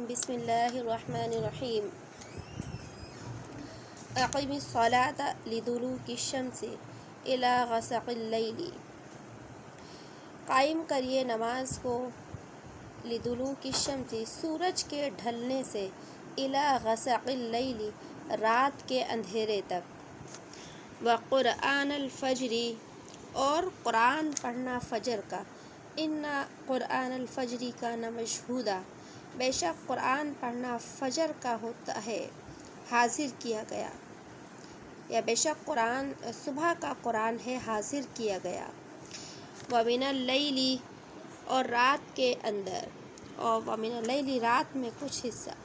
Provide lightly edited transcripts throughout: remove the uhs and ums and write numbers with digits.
بسم اللہ الرحمن الرحیم اقم الصلاۃ لدلوک الشمس الی غسق اللیل، قائم کریے نماز کو لدلوک الشمس، سورج کے ڈھلنے سے، الی غسق اللیل، رات کے اندھیرے تک، وقرآن الفجر، اور قرآن پڑھنا فجر کا، ان قرآن الفجر کان مشہودا، بے شک قرآن پڑھنا فجر کا ہوتا ہے حاضر کیا گیا، یا بے شک قرآن صبح کا قرآن ہے حاضر کیا گیا، ومن اللیل، اور رات کے اندر، اور ومن اللیل، رات میں کچھ حصہ،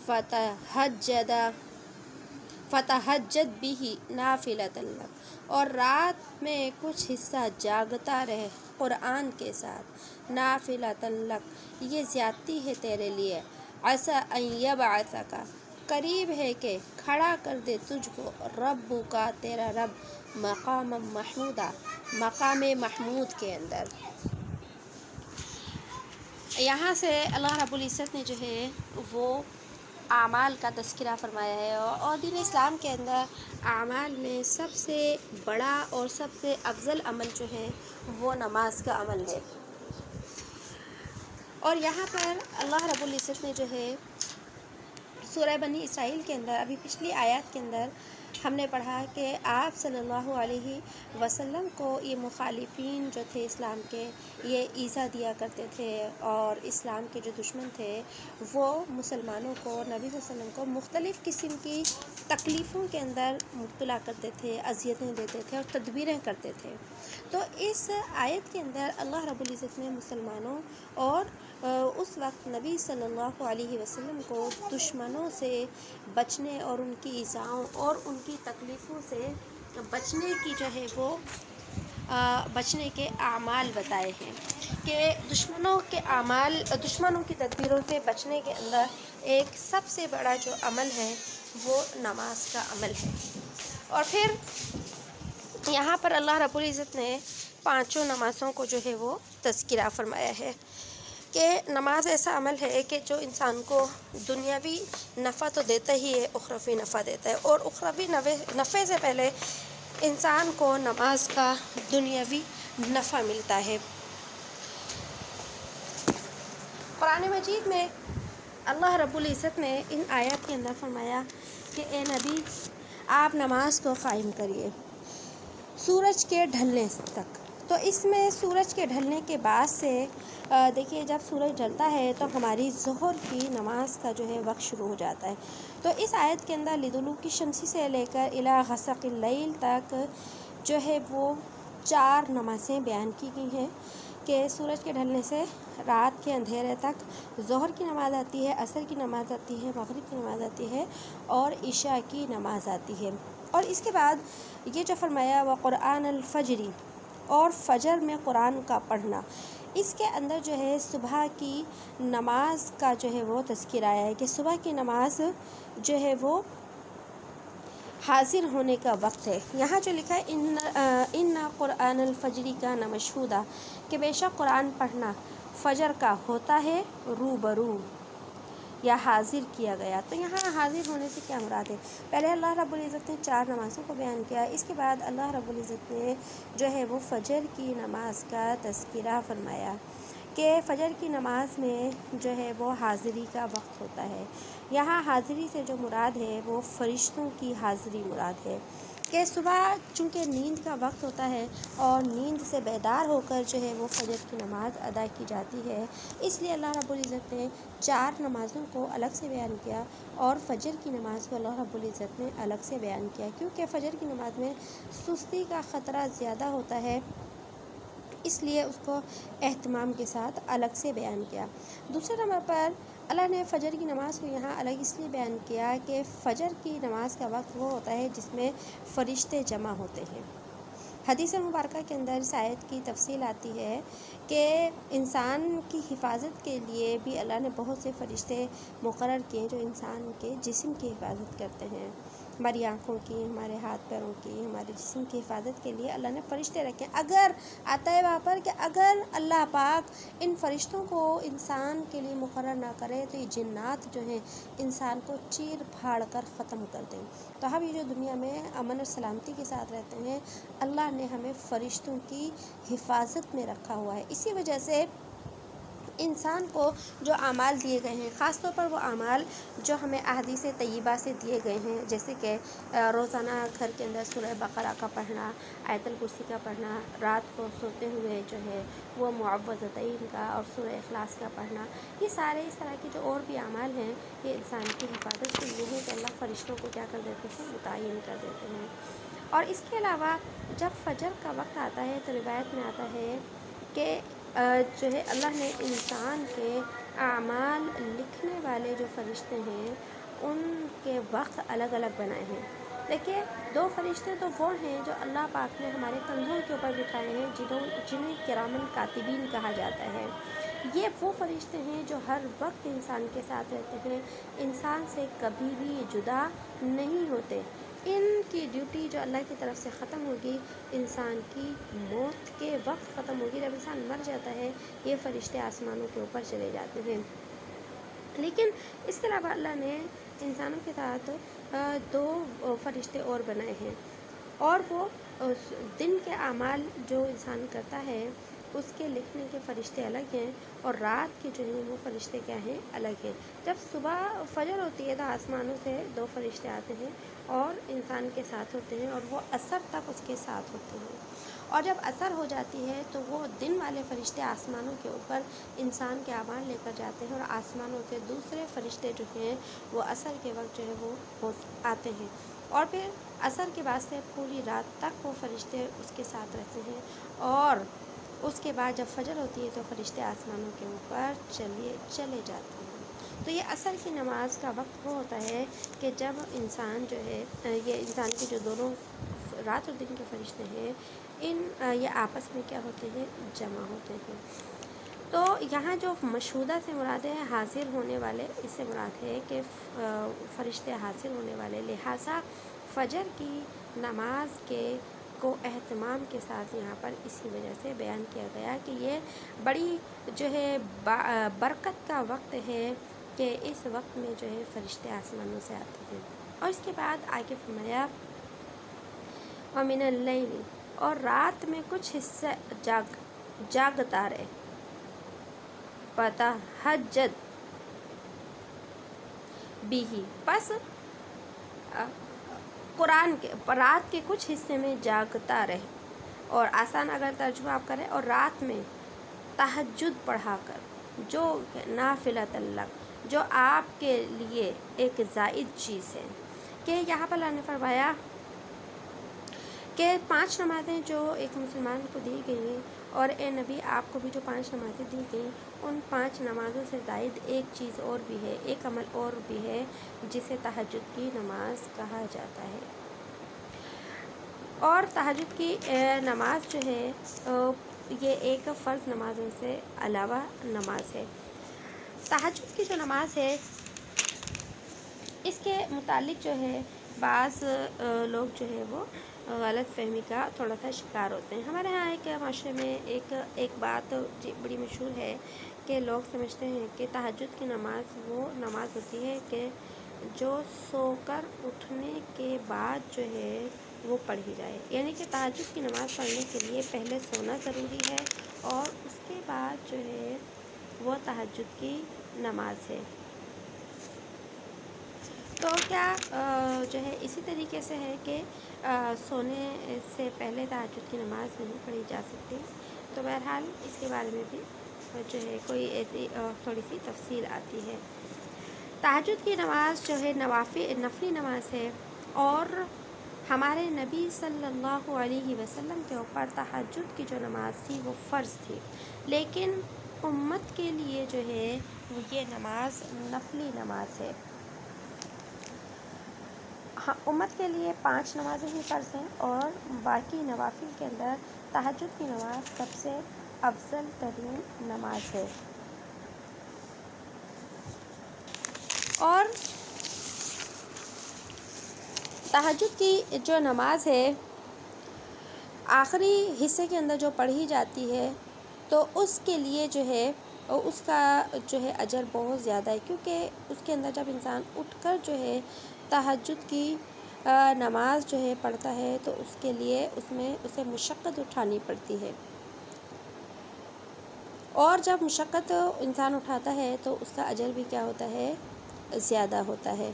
فتہجد بہ نافلۃ لک، اور رات میں کچھ حصہ جاگتا رہے قرآن کے ساتھ، نافلۃ لک، یہ زیادتی ہے تیرے لیے، عسی ان یبعثک، قریب ہے کہ کھڑا کر دے تجھ کو، ربک، تیرا رب، مقام محمودا، مقام محمود کے اندر۔ یہاں سے اللہ رب العزت نے جو ہے وہ اعمال کا تذکرہ فرمایا ہے، اور دین اسلام کے اندر اعمال میں سب سے بڑا اور سب سے افضل عمل جو ہے وہ نماز کا عمل ہے۔ اور یہاں پر اللہ رب العزت نے جو ہے سورہ بنی اسرائیل کے اندر، ابھی پچھلی آیات کے اندر ہم نے پڑھا کہ آپ صلی اللہ علیہ وسلم کو یہ مخالفین جو تھے اسلام کے، یہ ایذا دیا کرتے تھے، اور اسلام کے جو دشمن تھے وہ مسلمانوں کو، نبی صلی اللہ علیہ وسلم کو مختلف قسم کی تکلیفوں کے اندر مبتلا کرتے تھے، اذیتیں دیتے تھے اور تدبیریں کرتے تھے۔ تو اس آیت کے اندر اللہ رب العزت نے مسلمانوں اور اس وقت نبی صلی اللہ علیہ وسلم کو دشمنوں سے بچنے اور ان کی ایذاؤں اور ان کی تکلیفوں سے بچنے کی جو ہے وہ بچنے کے اعمال بتائے ہیں، کہ دشمنوں کے اعمال، دشمنوں کی تدبیروں سے بچنے کے اندر ایک سب سے بڑا جو عمل ہے وہ نماز کا عمل ہے۔ اور پھر یہاں پر اللہ رب العزت نے پانچوں نمازوں کو جو ہے وہ تذکرہ فرمایا ہے، کہ نماز ایسا عمل ہے کہ جو انسان کو دنیاوی نفع تو دیتا ہی ہے، اخروی نفع دیتا ہے، اور اخروی نفع سے پہلے انسان کو نماز کا دنیاوی نفع ملتا ہے۔ قرآن مجید میں اللہ رب العزت نے ان آیات کے اندر فرمایا کہ اے نبی، آپ نماز کو قائم کریے سورج کے ڈھلنے تک۔ تو اس میں سورج کے ڈھلنے کے بعد سے دیکھیے، جب سورج ڈھلتا ہے تو ہماری ظہر کی نماز کا جو ہے وقت شروع ہو جاتا ہے۔ تو اس آیت کے اندر لدلوک الشمس سے لے کر الی غسق اللیل تک جو ہے وہ 4 نمازیں بیان کی گئی ہیں، کہ سورج کے ڈھلنے سے رات کے اندھیرے تک ظہر کی نماز آتی ہے، عصر کی نماز آتی ہے، مغرب کی نماز آتی ہے، اور عشاء کی نماز آتی ہے۔ اور اس کے بعد یہ جو فرمایا وقرآن الفجر، اور فجر میں قرآن کا پڑھنا، اس کے اندر جو ہے صبح کی نماز کا جو ہے وہ تذکرہ آیا ہے، کہ صبح کی نماز جو ہے وہ حاضر ہونے کا وقت ہے۔ یہاں جو لکھا ہے ان قرآن الفجر کان مشہودا، کہ بے شک قرآن پڑھنا فجر کا ہوتا ہے روبرو، یا حاضر کیا گیا۔ تو یہاں حاضر ہونے سے کیا مراد ہے؟ پہلے اللہ رب العزت نے 4 نمازوں کو بیان کیا، اس کے بعد اللہ رب العزت نے جو ہے وہ فجر کی نماز کا تذکرہ فرمایا، کہ فجر کی نماز میں جو ہے وہ حاضری کا وقت ہوتا ہے۔ یہاں حاضری سے جو مراد ہے وہ فرشتوں کی حاضری مراد ہے، کہ صبح چونکہ نیند کا وقت ہوتا ہے اور نیند سے بیدار ہو کر جو ہے وہ فجر کی نماز ادا کی جاتی ہے، اس لیے اللہ رب العزت نے 4 نمازوں کو الگ سے بیان کیا، اور فجر کی نماز کو اللہ رب العزت نے الگ سے بیان کیا، کیونکہ فجر کی نماز میں سستی کا خطرہ زیادہ ہوتا ہے، اس لیے اس کو اہتمام کے ساتھ الگ سے بیان کیا۔ دوسرے نمبر پر اللہ نے فجر کی نماز کو یہاں الگ اس لیے بیان کیا کہ فجر کی نماز کا وقت وہ ہوتا ہے جس میں فرشتے جمع ہوتے ہیں۔ حدیث مبارکہ کے اندر اس آیت کی تفصیل آتی ہے کہ انسان کی حفاظت کے لیے بھی اللہ نے بہت سے فرشتے مقرر کیے جو انسان کے جسم کی حفاظت کرتے ہیں، ہماری آنکھوں کی، ہمارے ہاتھ پیروں کی، ہمارے جسم کی حفاظت کے لیے اللہ نے فرشتے رکھے ہیں۔ اگر آتا ہے وہاں پر کہ اگر اللہ پاک ان فرشتوں کو انسان کے لیے مقرر نہ کرے تو یہ جنات جو ہیں انسان کو چیر پھاڑ کر ختم کر دیں۔ تو ہم یہ جو دنیا میں امن اور سلامتی کے ساتھ رہتے ہیں، اللہ نے ہمیں فرشتوں کی حفاظت میں رکھا ہوا ہے۔ اسی وجہ سے انسان کو جو اعمال دیے گئے ہیں، خاص طور پر وہ اعمال جو ہمیں احادیث طیبہ سے دیے گئے ہیں، جیسے کہ روزانہ گھر کے اندر سورہ بقرہ کا پڑھنا، آیت الکرسی کا پڑھنا، رات کو سوتے ہوئے جو ہے وہ معوذتین کا اور سورہ اخلاص کا پڑھنا، یہ سارے اس طرح کے جو اور بھی اعمال ہیں یہ انسان کی حفاظت کے لیے ہے کہ اللہ فرشتوں کو کیا کر دیتے ہیں، متعین کر دیتے ہیں۔ اور اس کے علاوہ جب فجر کا وقت آتا ہے تو روایت میں آتا ہے کہ جو ہے اللہ نے انسان کے اعمال لکھنے والے جو فرشتے ہیں ان کے وقت الگ الگ بنائے ہیں۔ دیکھیے، 2 فرشتے تو وہ ہیں جو اللہ پاک نے ہمارے کندھوں کے اوپر بٹھائے ہیں، جنہیں کرامن کاتبین کہا جاتا ہے۔ یہ وہ فرشتے ہیں جو ہر وقت انسان کے ساتھ رہتے ہیں، انسان سے کبھی بھی جدا نہیں ہوتے۔ ان کی ڈیوٹی جو اللہ کی طرف سے ختم ہوگی، انسان کی موت کے وقت ختم ہوگی، جب انسان مر جاتا ہے یہ فرشتے آسمانوں کے اوپر چلے جاتے ہیں۔ لیکن اس کے علاوہ اللہ نے انسانوں کے ساتھ 2 فرشتے اور بنائے ہیں، اور وہ دن کے اعمال جو انسان کرتا ہے اس کے لکھنے کے فرشتے الگ ہیں، اور رات کے جو ہیں وہ فرشتے کیا ہیں، الگ ہیں۔ جب صبح فجر ہوتی ہے تو آسمانوں سے 2 فرشتے آتے ہیں اور انسان کے ساتھ ہوتے ہیں، اور وہ عصر تک اس کے ساتھ ہوتے ہیں، اور جب عصر ہو جاتی ہے تو وہ دن والے فرشتے آسمانوں کے اوپر انسان کے اعمال لے کر جاتے ہیں، اور آسمانوں سے دوسرے فرشتے جو ہیں وہ عصر کے وقت جو ہے وہ آتے ہیں، اور پھر عصر کے بعد سے پوری رات تک وہ فرشتے اس کے ساتھ رہتے ہیں، اور اس کے بعد جب فجر ہوتی ہے تو فرشتے آسمانوں کے اوپر چلے جاتے ہیں۔ تو یہ عصر کی نماز کا وقت وہ ہوتا ہے کہ جب انسان جو ہے یہ انسان کے جو دونوں رات اور دن کے فرشتے ہیں یہ آپس میں کیا ہوتے ہیں، جمع ہوتے ہیں۔ تو یہاں جو مشہودہ سے مراد ہے حاضر ہونے والے، اس سے مراد ہے کہ فرشتے حاضر ہونے والے، لہٰذا فجر کی نماز کو اہتمام کے ساتھ یہاں پر اسی وجہ سے بیان کیا گیا کہ یہ بڑی جو ہے برکت کا وقت ہے کہ اس وقت میں جو ہے فرشتے آسمانوں سے آتے ہیں۔ اور اس کے بعد آگے فرمایا وَمِنَ اللَّيْلِ، اور رات میں کچھ حصہ جاگتا رہے، فَتَہَجَّدْ بِهِ، پس قرآن کے رات کے کچھ حصے میں جاگتا رہے، اور آسان اگر ترجمہ آپ کریں، اور رات میں تہجد پڑھا کر، جو نافلۃ لک، جو آپ کے لیے ایک زائد چیز ہے۔ کہ یہاں پر اللہ نے فرمایا کہ 5 نمازیں جو ایک مسلمان کو دی گئی ہیں، اور اے نبی آپ کو بھی جو 5 نمازیں دی گئیں، ان 5 نمازوں سے زائد ایک چیز اور بھی ہے، ایک عمل اور بھی ہے جسے تہجد کی نماز کہا جاتا ہے۔ اور تہجد کی نماز جو ہے یہ ایک فرض نمازوں سے علاوہ نماز ہے۔ تہجد کی جو نماز ہے اس کے متعلق جو ہے بعض لوگ جو ہے وہ غلط فہمی کا تھوڑا سا شکار ہوتے ہیں۔ ہمارے ہاں ایک معاشرے میں ایک بات بڑی مشہور ہے کہ لوگ سمجھتے ہیں کہ تہجد کی نماز وہ نماز ہوتی ہے کہ جو سو کر اٹھنے کے بعد جو ہے وہ پڑھی جائے، یعنی کہ تہجد کی نماز پڑھنے کے لیے پہلے سونا ضروری ہے، اور اس کے بعد جو ہے وہ تہجد کی نماز ہے۔ تو کیا جو ہے اسی طریقے سے ہے کہ سونے سے پہلے تہجد کی نماز نہیں پڑھی جا سکتی؟ تو بہرحال اس کے بارے میں بھی جو ہے کوئی ایسی تھوڑی سی تفصیل آتی ہے۔ تہجد کی نماز جو ہے نفلی نماز ہے، اور ہمارے نبی صلی اللہ علیہ وسلم کے اوپر تہجد کی جو نماز تھی وہ فرض تھی، لیکن امت کے لیے جو ہے یہ نماز نفلی نماز ہے۔ امت کے لیے 5 نمازیں ہی فرض ہیں، اور باقی نوافل کے اندر تہجد کی نماز سب سے افضل ترین نماز ہے۔ اور تہجد کی جو نماز ہے آخری حصے کے اندر جو پڑھی جاتی ہے تو اس کے لیے جو ہے اس کا جو ہے اجر بہت زیادہ ہے، کیونکہ اس کے اندر جب انسان اٹھ کر جو ہے تہجد کی نماز جو ہے پڑھتا ہے تو اس کے لیے اس میں اسے مشقت اٹھانی پڑتی ہے، اور جب مشقت انسان اٹھاتا ہے تو اس کا اجر بھی کیا ہوتا ہے؟ زیادہ ہوتا ہے۔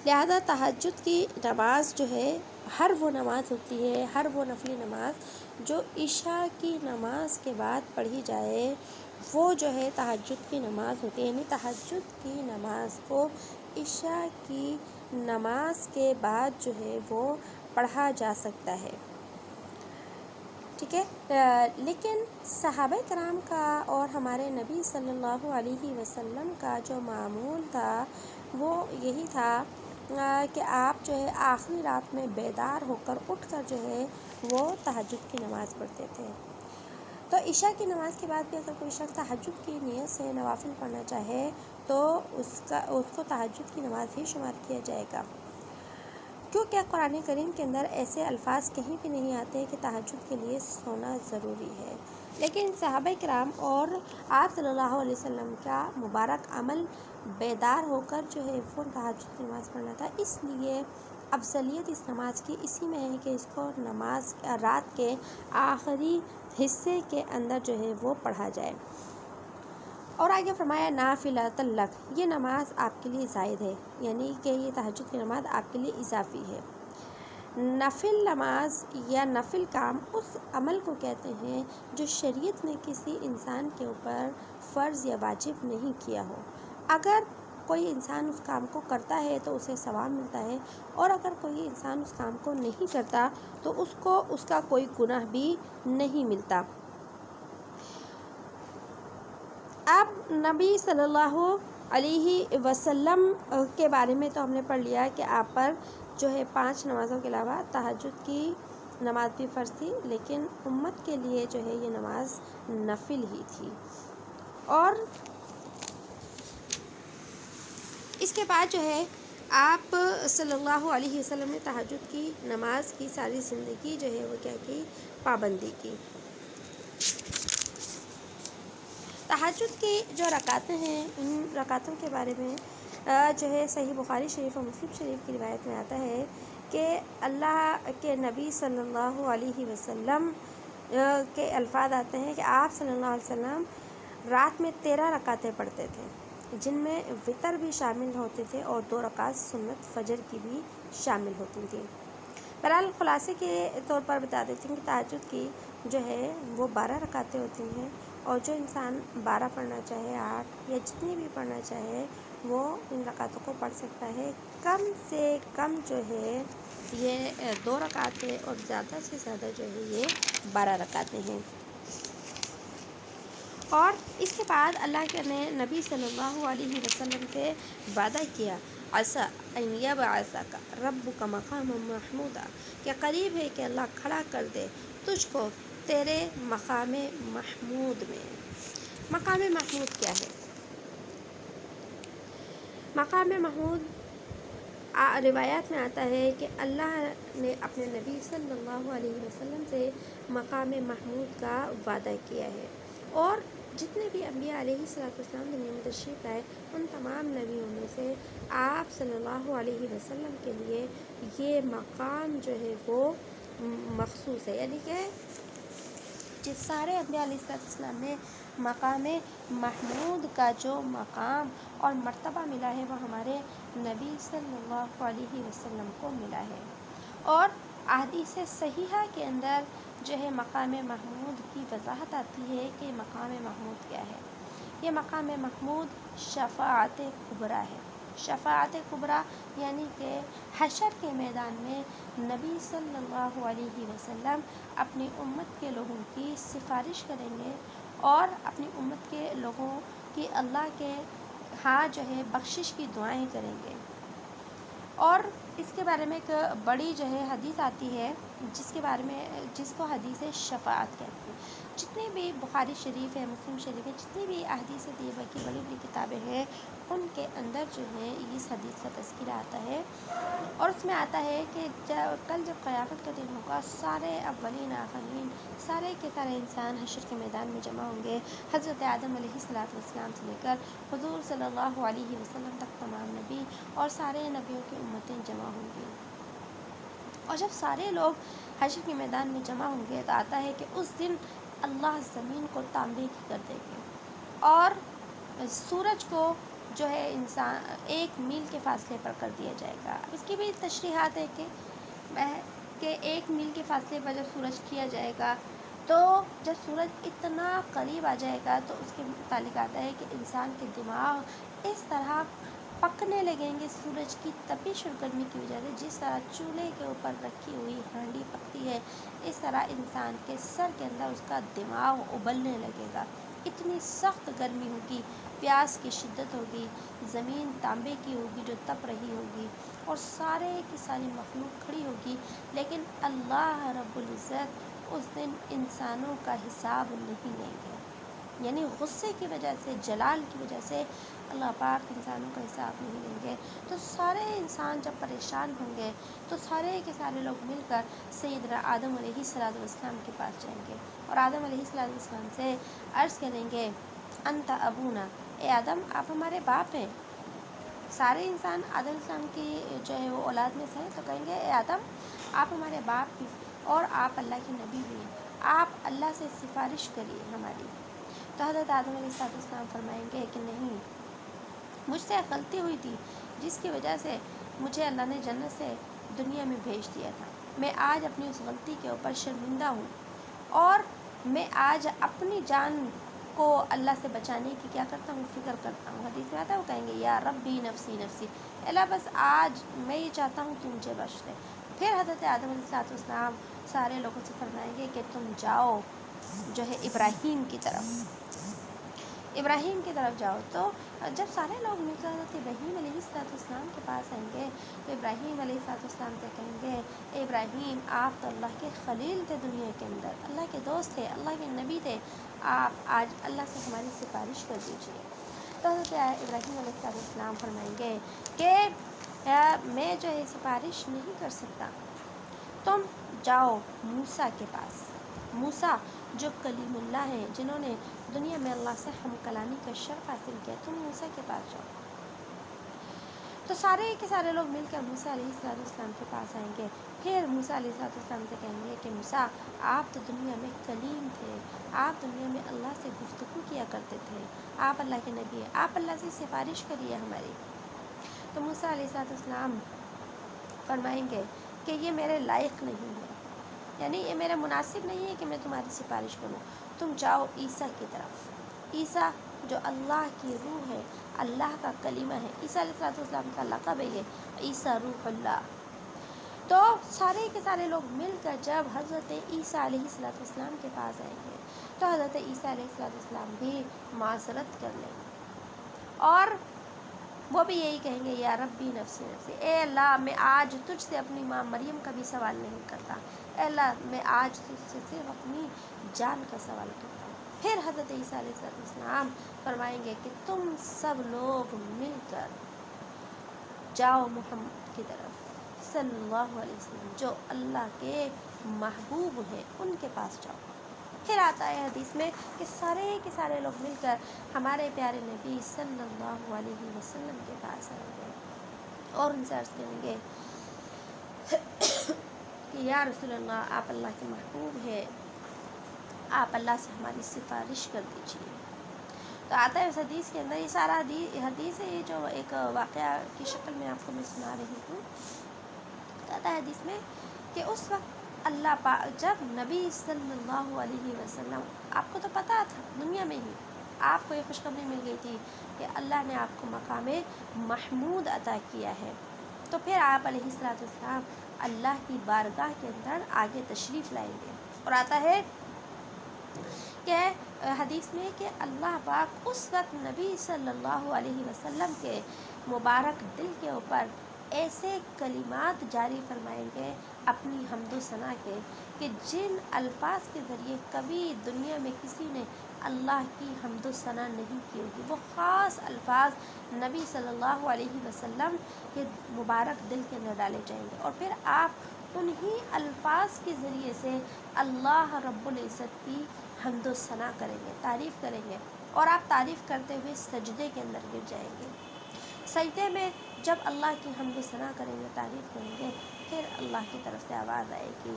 لہذا تہجد کی نماز جو ہے ہر وہ نماز ہوتی ہے، ہر وہ نفلی نماز جو عشاء کی نماز کے بعد پڑھی جائے وہ جو ہے تہجد کی نماز ہوتی ہے، یعنی تہجد کی نماز کو عشاء کی نماز کے بعد جو ہے وہ پڑھا جا سکتا ہے، ٹھیک ہے۔ لیکن صحابہ کرام کا اور ہمارے نبی صلی اللہ علیہ وسلم کا جو معمول تھا وہ یہی تھا کہ آپ جو ہے آخری رات میں بیدار ہو کر اٹھ کر جو ہے وہ تہجد کی نماز پڑھتے تھے۔ تو عشاء کی نماز کے بعد بھی اگر کوئی شخص تہجد کی نیت سے نوافل پڑھنا چاہے تو اس کو تہجد کی نماز ہی شمار کیا جائے گا، کیونکہ قرآن کریم کے اندر ایسے الفاظ کہیں بھی نہیں آتے کہ تہجد کے لیے سونا ضروری ہے، لیکن صحابہ کرام اور آپ صلی اللہ علیہ وسلم کا مبارک عمل بیدار ہو کر جو ہے وہ تہجد کی نماز پڑھنا تھا، اس لیے افضلیت اس نماز کی اسی میں ہے کہ اس کو نماز رات کے آخری حصے کے اندر جو ہے وہ پڑھا جائے۔ اور آگے فرمایا نافلۃ لک، یہ نماز آپ کے لیے زائد ہے، یعنی کہ یہ تہجد کی نماز آپ کے لیے اضافی ہے۔ نفل نماز یا نفل کام اس عمل کو کہتے ہیں جو شریعت نے کسی انسان کے اوپر فرض یا واجب نہیں کیا ہو، اگر کوئی انسان اس کام کو کرتا ہے تو اسے ثواب ملتا ہے، اور اگر کوئی انسان اس کام کو نہیں کرتا تو اس کو اس کا کوئی گناہ بھی نہیں ملتا۔ اب نبی صلی اللہ علیہ وسلم کے بارے میں تو ہم نے پڑھ لیا کہ آپ پر جو ہے 5 نمازوں کے علاوہ تہجد کی نماز بھی فرض تھی، لیکن امت کے لیے جو ہے یہ نماز نفل ہی تھی۔ اور اس کے بعد جو ہے آپ صلی اللہ علیہ وسلم نے تہجد کی نماز کی ساری زندگی جو ہے وہ کیا کی؟ پابندی کی۔ تہجد کی جو رکعتیں ہیں ان رکعتوں کے بارے میں جو ہے صحیح بخاری شریف اور مسلم شریف کی روایت میں آتا ہے کہ اللہ کے نبی صلی اللہ علیہ وسلم کے الفاظ آتے ہیں کہ آپ صلی اللہ علیہ وسلم رات میں 13 رکعتیں پڑھتے تھے، جن میں وتر بھی شامل ہوتے تھے اور 2 رکعت سنت فجر کی بھی شامل ہوتی تھیں۔ بہرحال خلاصے کے طور پر بتا دیتی ہوں کہ تہجد کی جو ہے وہ 12 رکعتیں ہوتی ہیں، اور جو انسان 12 پڑھنا چاہے، 8 یا جتنی بھی پڑھنا چاہے وہ ان رکعتوں کو پڑھ سکتا ہے۔ کم سے کم جو ہے یہ 2 رکعتیں اور زیادہ سے زیادہ جو ہے یہ 12 رکعتیں ہیں۔ اور اس کے بعد اللہ کے نبی صلی اللہ علیہ وسلم سے وعدہ کیا عسیٰ ان یبعثک ربک مقاما محمودا، کہ قریب ہے کہ اللہ کھڑا کر دے تجھ کو تیرے مقام محمود میں۔ مقام محمود کیا ہے؟ مقام محمود روایات میں آتا ہے کہ اللہ نے اپنے نبی صلی اللہ علیہ وسلم سے مقام محمود کا وعدہ کیا ہے، اور جتنے بھی انبیاء علیہ السلام دنیا میں تشریف لائے ان تمام نبیوں میں سے آپ صلی اللہ علیہ وسلم کے لیے یہ مقام جو ہے وہ مخصوص ہے، یعنی کہ جس سارے انبیاء علیہ السلام نے مقام محمود کا جو مقام اور مرتبہ ملا ہے وہ ہمارے نبی صلی اللہ علیہ وسلم کو ملا ہے۔ اور احادیث صحیحہ کے اندر جو ہے مقام محمود کی وضاحت آتی ہے کہ مقام محمود کیا ہے۔ یہ مقام محمود شفاعت کبریٰ ہے۔ شفاعت کبریٰ یعنی کہ حشر کے میدان میں نبی صلی اللہ علیہ وسلم اپنی امت کے لوگوں کی سفارش کریں گے اور اپنی امت کے لوگوں کی اللہ کے ہاں جو ہے بخشش کی دعائیں کریں گے۔ اور اس کے بارے میں ایک بڑی جو ہے حدیث آتی ہے جس کے بارے میں جس کو حدیث شفاعت کہتے ہیں. جتنے بھی بخاری شریف ہے، مسلم شریف ہے، جتنی بھی احادیث طیبہ کی بڑی بڑی کتابیں ہیں، ان کے اندر جو ہے اس حدیث کا تذکرہ آتا ہے. اور اس میں آتا ہے کہ کل جب قیامت کا دن ہوگا، سارے اولین آخرین سارے کے سارے انسان حشر کے میدان میں جمع ہوں گے. حضرت آدم علیہ السلام سے لے کر حضور صلی اللہ علیہ وسلم تک تمام نبی اور سارے نبیوں کی امتیں جمع ہوں گی. اور جب سارے لوگ حشر کے میدان میں جمع ہوں گے تو آتا ہے کہ اس دن اللہ زمین کو تانبے کی کر دیں گے، اور سورج کو جو ہے انسان 1 میل کے فاصلے پر کر دیا جائے گا. اس کی بھی تشریحات ہے کہ 1 میل کے فاصلے پر جب سورج کیا جائے گا، تو جب سورج اتنا قریب آ جائے گا تو اس کے متعلق آتا ہے کہ انسان کے دماغ اس طرح پکنے لگیں گے سورج کی تپش اور گرمی کی وجہ سے. جس طرح چولہے کے اوپر رکھی ہوئی ہانڈی پکتی ہے، اس طرح انسان کے سر کے اندر اس کا دماغ ابلنے لگے گا. اتنی سخت گرمی ہوگی، پیاس کی شدت ہوگی، زمین تانبے کی ہوگی جو تپ رہی ہوگی، اور سارے کی ساری مخلوق کھڑی ہوگی. لیکن اللہ رب العزت اس دن انسانوں کا حساب نہیں لیں گے. یعنی غصے کی وجہ سے، جلال کی وجہ سے اللہ پاک انسانوں کا حساب نہیں لیں گے. تو سارے انسان جب پریشان ہوں گے تو سارے کے سارے لوگ مل کر سیدنا آدم علیہ السلام کے پاس جائیں گے، اور آدم علیہ السلام سے عرض کریں گے انت ابونا، اے آدم آپ ہمارے باپ ہیں. سارے انسان آدم علیہ السلام کی جو ہے وہ اولاد میں سے ہیں، تو کہیں گے اے آدم آپ ہمارے باپ بھی اور آپ اللہ کے نبی بھی ہیں، آپ اللہ سے سفارش کریے ہماری. تو حضرت آدم علیہ السلام فرمائیں گے کہ نہیں، مجھ سے غلطی ہوئی تھی جس کی وجہ سے مجھے اللہ نے جنت سے دنیا میں بھیج دیا تھا. میں آج اپنی اس غلطی کے اوپر شرمندہ ہوں، اور میں آج اپنی جان کو اللہ سے بچانے کی کیا کرتا ہوں، فکر کرتا ہوں. حدیث میں آتا ہے وہ کہیں گے یا ربی نفسی نفسی، اللہ بس آج میں یہ چاہتا ہوں کہ مجھے بخش دے. پھر حضرت آدم علیہ السلام سارے لوگوں سے فرمائیں گے کہ تم جاؤ جو ہے ابراہیم کی طرف جاؤ. تو جب سارے لوگ مل کر حضرت ابراہیم علیہ السلام کے پاس آئیں گے تو ابراہیم علیہ السلام سے کہیں گے اے ابراہیم آپ تو اللہ کے خلیل تھے، دنیا کے اندر اللہ کے دوست تھے، اللہ کے نبی تھے، آپ آج اللہ سے ہماری سفارش کر دیجیے. تو حضرت ابراہیم علیہ السلام فرمائیں گے کہ میں جو ہے سفارش نہیں کر سکتا، تم جاؤ موسیٰ کے پاس. موسیٰ جو کلیم اللہ ہیں، جنہوں نے دنیا میں اللہ سے ہم کلامی کا شرف حاصل کیا، تم موسیٰ کے پاس جاؤ. تو سارے کے سارے لوگ مل کر موسیٰ علیہ السلام کے پاس آئیں گے. پھر موسیٰ علیہ السلام سے کہیں گے کہ موسیٰ آپ تو دنیا میں کلیم تھے، آپ دنیا میں اللہ سے گفتگو کیا کرتے تھے، آپ اللہ کے نبی ہیں، آپ اللہ سے سفارش کریے ہماری. تو موسیٰ علیہ السلام فرمائیں گے کہ یہ میرے لائق نہیں ہے، یعنی یہ میرے مناسب نہیں ہے کہ میں تمہاری سفارش کروں. تم جاؤ عیسیٰ کی طرف. عیسیٰ جو اللہ کی روح ہے، اللہ کا کلمہ ہے، عیسیٰ علیہ السلام کا لقب ہے یہ عیسیٰ روح اللہ. تو سارے کے سارے لوگ مل کر جب حضرت عیسیٰ علیہ السلام کے پاس آئیں گے تو حضرت عیسیٰ علیہ السلام بھی معذرت کر لیں گے، اور وہ بھی یہی کہیں گے یا ربی نفسی نفسی، اے اللہ میں آج تجھ سے اپنی ماں مریم کا بھی سوال نہیں کرتا، اے اللہ میں آج تجھ سے صرف اپنی جان کا سوال کرتا ہوں. پھر حضرت عیسیٰ علیہ السلام فرمائیں گے کہ تم سب لوگ مل کر جاؤ محمد کی طرف صلی اللہ علیہ وسلم جو اللہ کے محبوب ہیں، ان کے پاس جاؤ. پھر آتا ہے حدیث میں کہ سارے کے سارے لوگ مل کر ہمارے پیارے نبی صلی اللہ علیہ وسلم کے پاس آئیں گے اور ان سے عرض کریں گے کہ یا رسول اللہ آپ اللہ کے محبوب ہیں، آپ اللہ سے ہماری سفارش کر دیجیے. تو آتا ہے اس حدیث کے اندر، یہ سارا حدیث ہے، یہ جو ایک واقعہ کی شکل میں آپ کو میں سنا رہی ہوں. تو آتا ہے حدیث میں کہ اس وقت اللہ پاک جب نبی صلی اللہ علیہ وسلم، آپ کو تو پتہ تھا دنیا میں ہی آپ کو یہ خوشخبری مل گئی تھی کہ اللہ نے آپ کو مقام محمود عطا کیا ہے، تو پھر آپ علیہ السلام اللہ کی بارگاہ کے اندر آگے تشریف لائیں گے. اور آتا ہے کہ حدیث میں کہ اللہ پاک اس وقت نبی صلی اللہ علیہ وسلم کے مبارک دل کے اوپر ایسے کلمات جاری فرمائیں گے اپنی حمد و ثنا کے کہ جن الفاظ کے ذریعے کبھی دنیا میں کسی نے اللہ کی حمد و ثنا نہیں کی ہوگی، وہ خاص الفاظ نبی صلی اللہ علیہ وسلم کے مبارک دل کے اندر ڈالے جائیں گے، اور پھر آپ انہی الفاظ کے ذریعے سے اللہ رب العزت کی حمد و ثنا کریں گے، تعریف کریں گے، اور آپ تعریف کرتے ہوئے سجدے کے اندر گر جائیں گے۔ سجدے میں جب اللہ کی حمد و ثنا کریں گے، تعریف کریں گے، پھر اللہ کی طرف سے آواز آئے گی،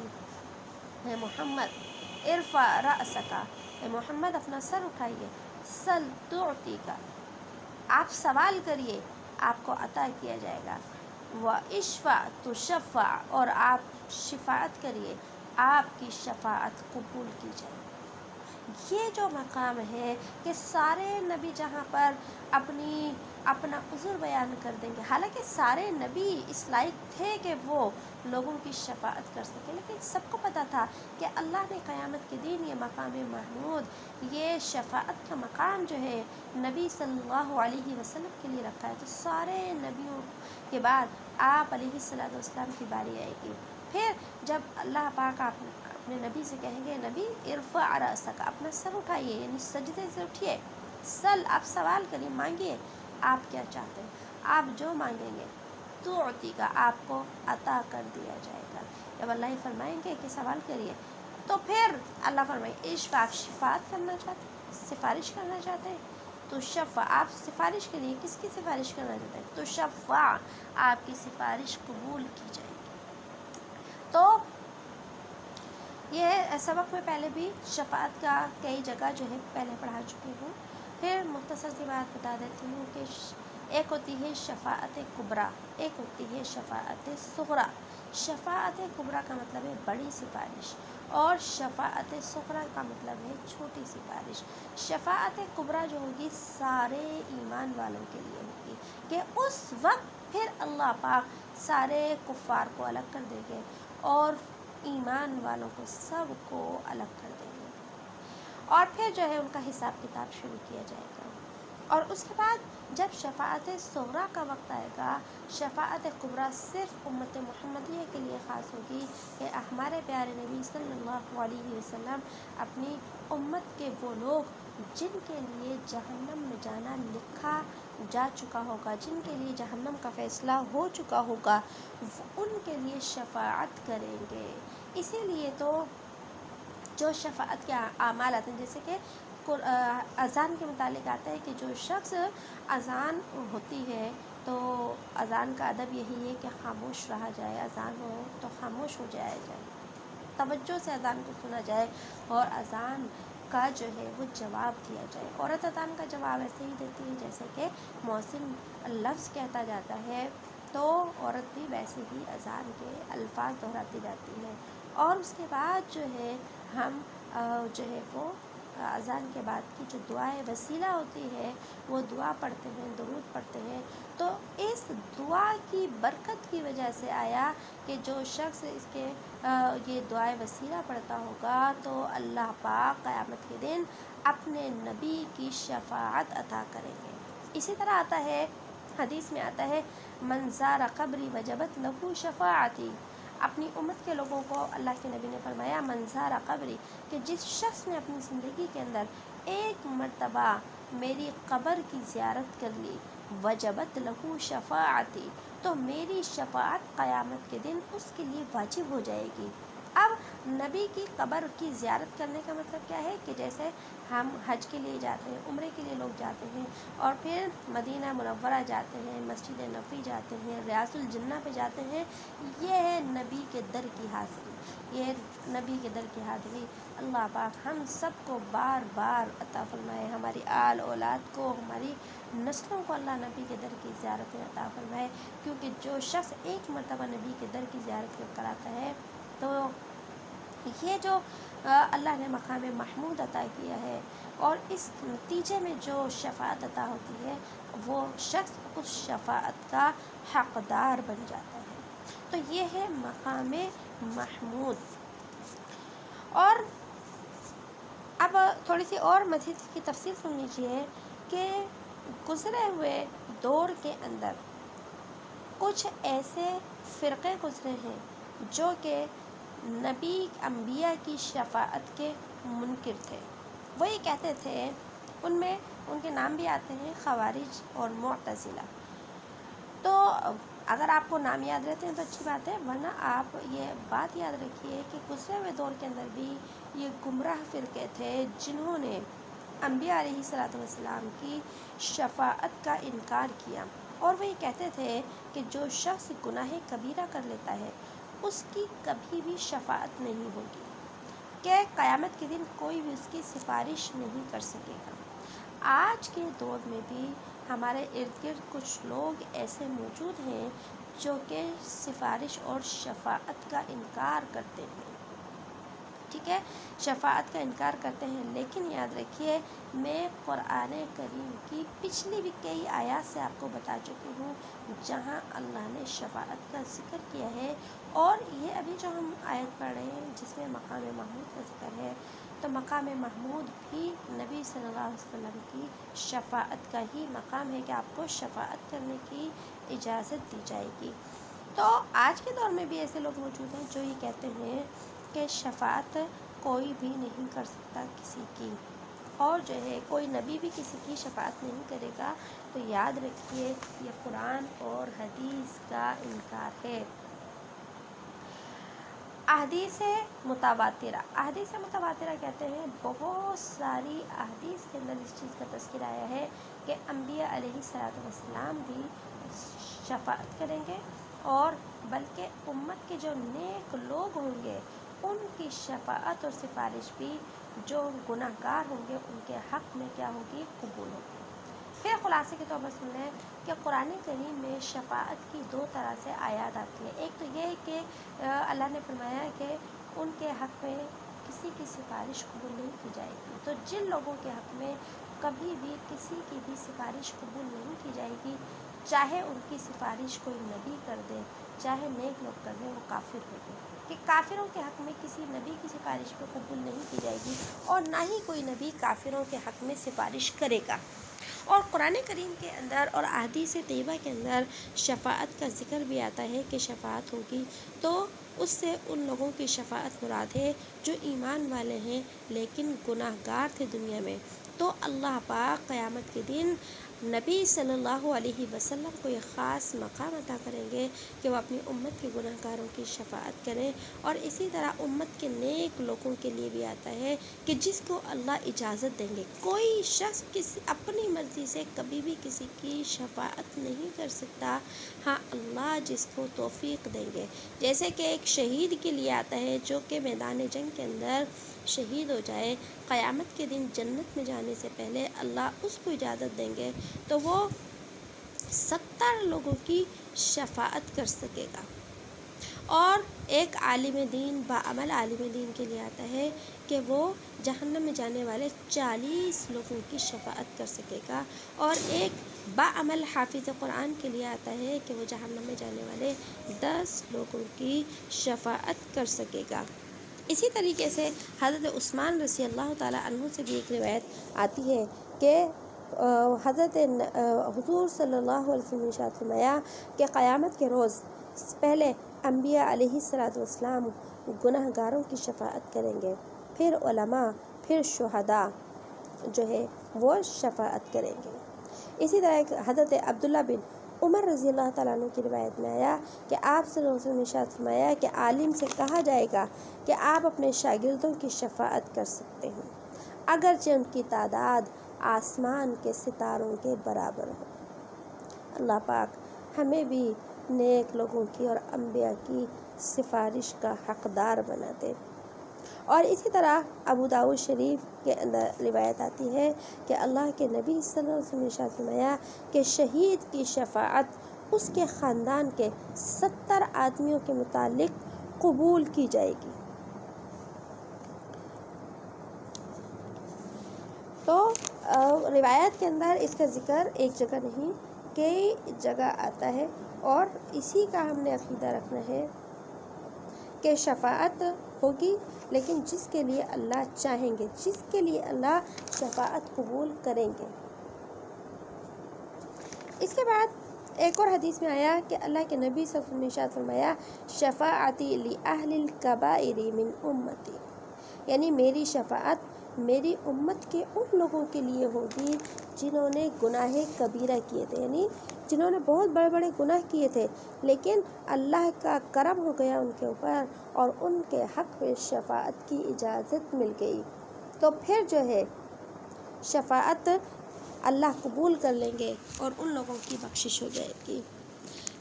اے محمد ارفع رأسک، اے محمد اپنا سر اٹھائیے، سل تعطیک، آپ سوال کریے آپ کو عطا کیا جائے گا، واشفع تشفع، اور آپ شفاعت کریے آپ کی شفاعت قبول کی جائے گی۔ یہ جو مقام ہے کہ سارے نبی جہاں پر اپنا عذر بیان کر دیں گے، حالانکہ سارے نبی اس لائق تھے کہ وہ لوگوں کی شفاعت کر سکیں، لیکن سب کو پتہ تھا کہ اللہ نے قیامت کے دن یہ مقام محمود، یہ شفاعت کا مقام جو ہے نبی صلی اللہ علیہ وسلم کے لیے رکھا ہے، تو سارے نبیوں کے بعد آپ علیہ السلام کی باری آئے گی۔ پھر جب اللہ پاک اپنے نبی سے کہیں گے، نبی ارفع رأسک، اپنا سر اٹھائیے، یعنی سجدے سے اٹھیے، سل، آپ سوال کریے، مانگیے آپ کیا چاہتے ہیں، آپ جو مانگیں گے تعطیک، آپ کو عطا کر دیا جائے گا۔ جب اللہ فرمائیں گے کہ سوال کریے، تو پھر اللہ فرمائیں اشفع، آپ شفاعت کرنا چاہتے ہیں، سفارش کرنا چاہتے ہیں، تو شفع، آپ سفارش کریے، کس کی سفارش کرنا چاہتے ہیں، تو شفع، آپ کی سفارش قبول کی جائے گی۔ تو یہ سبق میں پہلے بھی شفاعت کا کئی جگہ جو ہے پہلے پڑھا چکی ہوں، پھر مختصر سی بات بتا دیتی ہوں کہ ایک ہوتی ہے شفاعت کبریٰ، ایک ہوتی ہے شفاعت صغریٰ۔ شفاعت کبریٰ کا مطلب ہے بڑی سفارش، اور شفاعت صغریٰ کا مطلب ہے چھوٹی سفارش۔ شفاعت کبریٰ جو ہوگی سارے ایمان والوں کے لیے ہوگی، کہ اس وقت پھر اللہ پاک سارے کفار کو الگ کر دیں گے اور ایمان والوں کو سب کو الگ کر دیں گے، اور پھر جو ہے ان کا حساب کتاب شروع کیا جائے گا۔ اور اس کے بعد جب شفاعت صغریٰ کا وقت آئے گا، شفاعت کبریٰ صرف امت محمدیہ کے لیے خاص ہوگی، کہ ہمارے پیارے نبی صلی اللہ علیہ وسلم اپنی امت کے وہ لوگ جن کے لیے جہنم میں جانا لکھا جا چکا ہوگا، جن کے لیے جہنم کا فیصلہ ہو چکا ہوگا، ان کے لیے شفاعت کریں گے۔ اسی لیے تو جو شفاعت کے اعمال آتے ہیں، جیسے کہ اذان کے متعلق آتا ہے کہ جو شخص اذان ہوتی ہے تو اذان کا ادب یہی ہے کہ خاموش رہا جائے، اذان ہو تو خاموش ہو جائے توجہ سے اذان کو سنا جائے، اور اذان کا جو ہے وہ جواب دیا جائے۔ عورت اذان کا جواب ایسے ہی دیتی ہے جیسے کہ محسن لفظ کہتا جاتا ہے، تو عورت بھی ویسے ہی اذان کے الفاظ دہراتی جاتی ہے، اور اس کے بعد جو ہے ہم جو ہے وہ اذان کے بعد کی جو دعائے وسیلہ ہوتی ہے وہ دعا پڑھتے ہیں، درود پڑھتے ہیں، تو اس دعا کی برکت کی وجہ سے آیا کہ جو شخص اس کے یہ دعائے وسیلہ پڑھتا ہوگا تو اللہ پاک قیامت کے دن اپنے نبی کی شفاعت عطا کریں گے۔ اسی طرح آتا ہے، حدیث میں آتا ہے، من زار قبری وجبت لہ شفاعتی، اپنی امت کے لوگوں کو اللہ کے نبی نے فرمایا، من زار قبری، کہ جس شخص نے اپنی زندگی کے اندر ایک مرتبہ میری قبر کی زیارت کر لی، وجبت لہ شفاعتی، تو میری شفاعت قیامت کے دن اس کے لیے واجب ہو جائے گی۔ اب نبی کی قبر کی زیارت کرنے کا مطلب کیا ہے کہ جیسے ہم حج کے لیے جاتے ہیں، عمرے کے لیے لوگ جاتے ہیں، اور پھر مدینہ منورہ جاتے ہیں، مسجد نبوی جاتے ہیں، ریاض الجنہ پہ جاتے ہیں، یہ ہے نبی کے در کی حاضری، یہ نبی کے در کی حاضری۔ اللہ پاک ہم سب کو بار بار عطا فرمائے، ہماری آل اولاد کو، ہماری نسلوں کو اللہ نبی کے در کی زیارت عطا فرمائے، کیونکہ جو شخص ایک مرتبہ نبی کے در کی زیارت کراتا ہے تو یہ جو اللہ نے مقام محمود عطا کیا ہے، اور اس نتیجے میں جو شفاعت عطا ہوتی ہے، وہ شخص اس شفاعت کا حقدار بن جاتا ہے۔ تو یہ ہے مقام محمود۔ اور اب تھوڑی سی اور مزید کی تفصیل سن لیجیے کہ گزرے ہوئے دور کے اندر کچھ ایسے فرقے گزرے ہیں جو کہ نبی انبیاء کی شفاعت کے منکر تھے۔ وہ یہ کہتے تھے، ان میں ان کے نام بھی آتے ہیں خوارج اور معتزلہ۔ تو اگر آپ کو نام یاد رہتے ہیں تو اچھی بات ہے، ورنہ آپ یہ بات یاد رکھیے کہ گزرے ہوئے دور کے اندر بھی یہ گمراہ فرقے تھے جنہوں نے انبیاء علیہ السلام کی شفاعت کا انکار کیا، اور وہ یہ کہتے تھے کہ جو شخص گناہ کبیرہ کر لیتا ہے اس کی کبھی بھی شفاعت نہیں ہوگی، کہ قیامت کے دن کوئی بھی اس کی سفارش نہیں کر سکے گا۔ آج کے دور میں بھی ہمارے ارد گرد کچھ لوگ ایسے موجود ہیں جو کہ سفارش اور شفاعت کا انکار کرتے ہیں، ٹھیک ہے، شفاعت کا انکار کرتے ہیں۔ لیکن یاد رکھیے، میں قرآن کریم کی پچھلی بھی کئی آیات سے آپ کو بتا چکی ہوں جہاں اللہ نے شفاعت کا ذکر کیا ہے، اور یہ ابھی جو ہم آیت پڑھ رہے ہیں جس میں مقام محمود کا ذکر ہے، تو مقام محمود بھی نبی صلی اللہ علیہ وسلم کی شفاعت کا ہی مقام ہے کہ آپ کو شفاعت کرنے کی اجازت دی جائے گی۔ تو آج کے دور میں بھی ایسے لوگ موجود ہیں جو یہ کہتے ہیں کہ شفاعت کوئی بھی نہیں کر سکتا کسی کی، اور جو ہے کوئی نبی بھی کسی کی شفاعت نہیں کرے گا۔ تو یاد رکھیے، یہ قرآن اور حدیث کا انکار ہے۔ احادیث متواترہ، احادیث متواترہ کہتے ہیں بہت ساری احادیث کے اندر اس چیز کا تذکرہ آیا ہے کہ انبیاء علیہ السلام بھی شفاعت کریں گے، اور بلکہ امت کے جو نیک لوگ ہوں گے ان کی شفاعت اور سفارش بھی جو گناہ گار ہوں گے ان کے حق میں کیا ہوگی؟ قبول ہوگی۔ پھر خلاصے کے طور پر سن لیں کہ قرآن کریم میں شفاعت کی دو طرح سے آیات آتی ہے۔ ایک تو یہ کہ اللہ نے فرمایا ہے کہ ان کے حق میں کسی کی سفارش قبول نہیں کی جائے گی۔ تو جن لوگوں کے حق میں کبھی بھی کسی کی بھی سفارش قبول نہیں کی جائے گی، چاہے ان کی سفارش کوئی نبی کر دے، چاہے نیک لوگ کر دیں، وہ کافر ہوگے، کہ کافروں کے حق میں کسی نبی کی سفارش پہ قبول نہیں کی جائے گی، اور نہ ہی کوئی نبی کافروں کے حق میں سفارش کرے گا۔ اور قرآن کریم کے اندر اور احادیث طیبہ کے اندر شفاعت کا ذکر بھی آتا ہے کہ شفاعت ہوگی، تو اس سے ان لوگوں کی شفاعت مراد ہے جو ایمان والے ہیں لیکن گناہ گار تھے دنیا میں۔ تو اللہ پاک قیامت کے دن نبی صلی اللہ علیہ وسلم کو ایک خاص مقام عطا کریں گے کہ وہ اپنی امت کے گناہ گاروں کی شفاعت کریں، اور اسی طرح امت کے نیک لوگوں کے لیے بھی آتا ہے کہ جس کو اللہ اجازت دیں گے۔ کوئی شخص کسی اپنی مرضی سے کبھی بھی کسی کی شفاعت نہیں کر سکتا، ہاں اللہ جس کو توفیق دیں گے۔ جیسے کہ ایک شہید کے لیے آتا ہے جو کہ میدان جنگ کے اندر شہید ہو جائے، قیامت کے دن جنت میں جانے سے پہلے اللہ اس کو اجازت دیں گے تو وہ 70 لوگوں کی شفاعت کر سکے گا۔ اور ایک عالم دین، باعمل عالم دین کے لیے آتا ہے کہ وہ جہنم میں جانے والے 40 لوگوں کی شفاعت کر سکے گا، اور ایک باعمل حافظ قرآن کے لیے آتا ہے کہ وہ جہنم میں جانے والے 10 لوگوں کی شفاعت کر سکے گا۔ اسی طریقے سے حضرت عثمان رضی اللہ تعالیٰ عنہ سے بھی ایک روایت آتی ہے کہ حضرت حضور صلی اللہ علیہ وسلم نے ارشاد فرمایا کہ قیامت کے روز پہلے انبیاء علیہ السلام گناہ گاروں کی شفاعت کریں گے، پھر علماء، پھر شہداء جو ہے وہ شفاعت کریں گے۔ اسی طرح ایک حضرت عبداللہ بن عمر رضی اللہ تعالیٰ عنہ کی روایت میں آیا کہ آپ صلی اللہ علیہ وسلم نے ارشاد فرمایا کہ عالم سے کہا جائے گا کہ آپ اپنے شاگردوں کی شفاعت کر سکتے ہیں اگرچہ ان کی تعداد آسمان کے ستاروں کے برابر ہو۔ اللہ پاک ہمیں بھی نیک لوگوں کی اور انبیاء کی سفارش کا حقدار بنا دے۔ اور اسی طرح ابو داؤد شریف کے اندر روایت آتی ہے کہ اللہ کے نبی صلی اللہ علیہ وسلم نے ارشاد فرمایا کہ شہید کی شفاعت اس کے خاندان کے 70 آدمیوں کے متعلق قبول کی جائے گی۔ تو روایت کے اندر اس کا ذکر ایک جگہ نہیں کئی جگہ آتا ہے، اور اسی کا ہم نے عقیدہ رکھنا ہے کہ شفاعت ہوگی، لیکن جس کے لیے اللہ چاہیں گے، جس کے لیے اللہ شفاعت قبول کریں گے۔ اس کے بعد ایک اور حدیث میں آیا کہ اللہ کے نبی صلی اللہ علیہ وسلم نے ارشاد فرمایا شفاعتی لأہل الکبائر من امتی، یعنی میری شفاعت میری امت کے ان لوگوں کے لیے ہوگی جنہوں نے گناہ کبیرہ کیے تھے، یعنی جنہوں نے بہت بڑے بڑے گناہ کیے تھے لیکن اللہ کا کرم ہو گیا ان کے اوپر اور ان کے حق میں شفاعت کی اجازت مل گئی، تو پھر جو ہے شفاعت اللہ قبول کر لیں گے اور ان لوگوں کی بخشش ہو جائے گی۔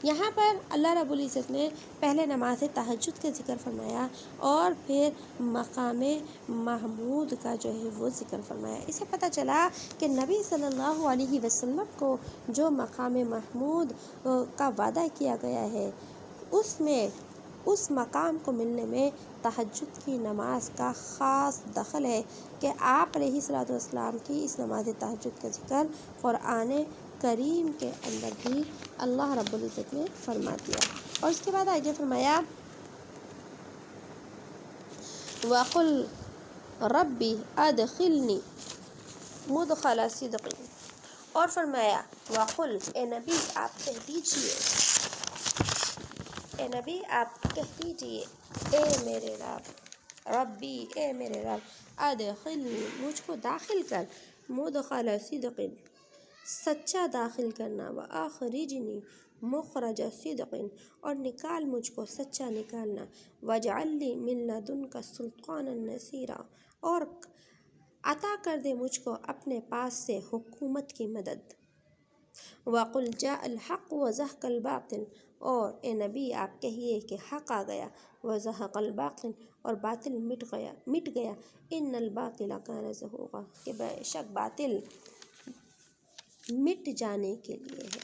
یہاں پر اللہ رب العزت نے پہلے نماز تہجد کا ذکر فرمایا اور پھر مقام محمود کا جو ہے وہ ذکر فرمایا۔ اسے پتہ چلا کہ نبی صلی اللہ علیہ وسلم کو جو مقام محمود کا وعدہ کیا گیا ہے اس میں اس مقام کو ملنے میں تہجد کی نماز کا خاص دخل ہے کہ آپ علیہ الصلوۃ والسلام کی اس نماز تہجد کا ذکر قرآن کریم کے اندر بھی اللہ رب العزت نے فرما دیا۔ اور اس کے بعد آگے فرمایا وَقُلْ رَبِّ أَدْخِلْنِي مُدْخَلَ صِدْقٍ، اور فرمایا وَقُلْ، اے نبی آپ کہہ دیجئے، اے نبی آپ کہہ دیجئے اے میرے رب، ربی اے میرے رب، ادخلنی مجھ کو داخل کر، مدخل صدق سچا داخل کرنا، واخرجنی مخرج صدق اور نکال مجھ کو سچا نکالنا، واجعل لی من لدنک سلطانا نصیرا اور عطا کر دے مجھ کو اپنے پاس سے حکومت کی مدد، وَقُلْ جَاءَ الْحَقُّ وَزَهَقَ الْبَاطِلُ اور اے نبی آپ کہیے کہ حق آ گیا، وَزَهَقَ الْبَاطِلُ اور باطل مٹ گیا، إِنَّ الْبَاطِلَ كَانَ زَهُوقًا کہ بے شک باطل مٹ جانے کے لیے ہے۔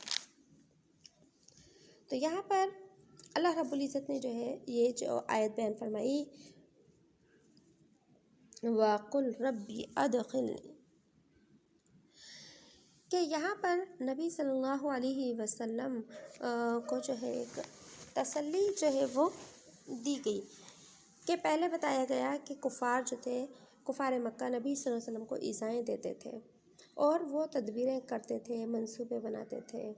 تو یہاں پر اللہ رب العزت نے جو ہے یہ جو آیت بیان فرمائی وَقُلْ رَبِّ أَدْخِلْنِی، کہ یہاں پر نبی صلی اللہ علیہ وسلم کو جو ہے ایک تسلی جو ہے وہ دی گئی کہ پہلے بتایا گیا کہ کفار جو تھے، کفار مکہ نبی صلی اللہ علیہ وسلم کو ایذائیں دیتے تھے اور وہ تدبیریں کرتے تھے، منصوبے بناتے تھے،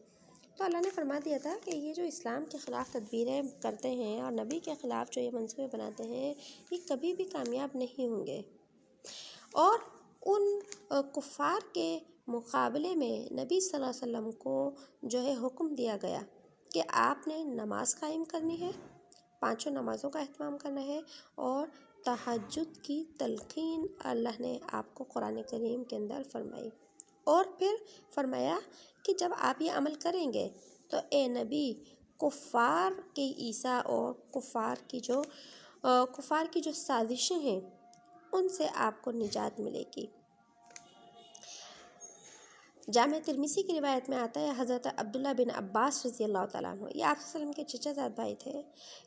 تو اللہ نے فرما دیا تھا کہ یہ جو اسلام کے خلاف تدبیریں کرتے ہیں اور نبی کے خلاف جو یہ منصوبے بناتے ہیں یہ کبھی بھی کامیاب نہیں ہوں گے، اور ان کفار کے مقابلے میں نبی صلی اللہ علیہ وسلم کو جو ہے حکم دیا گیا کہ آپ نے نماز قائم کرنی ہے، 5 نمازوں کا اہتمام کرنا ہے، اور تہجد کی تلقین اللہ نے آپ کو قرآن کریم کے اندر فرمائی، اور پھر فرمایا کہ جب آپ یہ عمل کریں گے تو اے نبی کفار کے عیسیٰ اور کفار کی جو سازشیں ہیں ان سے آپ کو نجات ملے گی۔ جامع ترمذی کی روایت میں آتا ہے حضرت عبداللہ بن عباس رضی اللہ تعالیٰ عنہ، یہ آپ صلی اللہ علیہ وسلم کے چچا زاد بھائی تھے،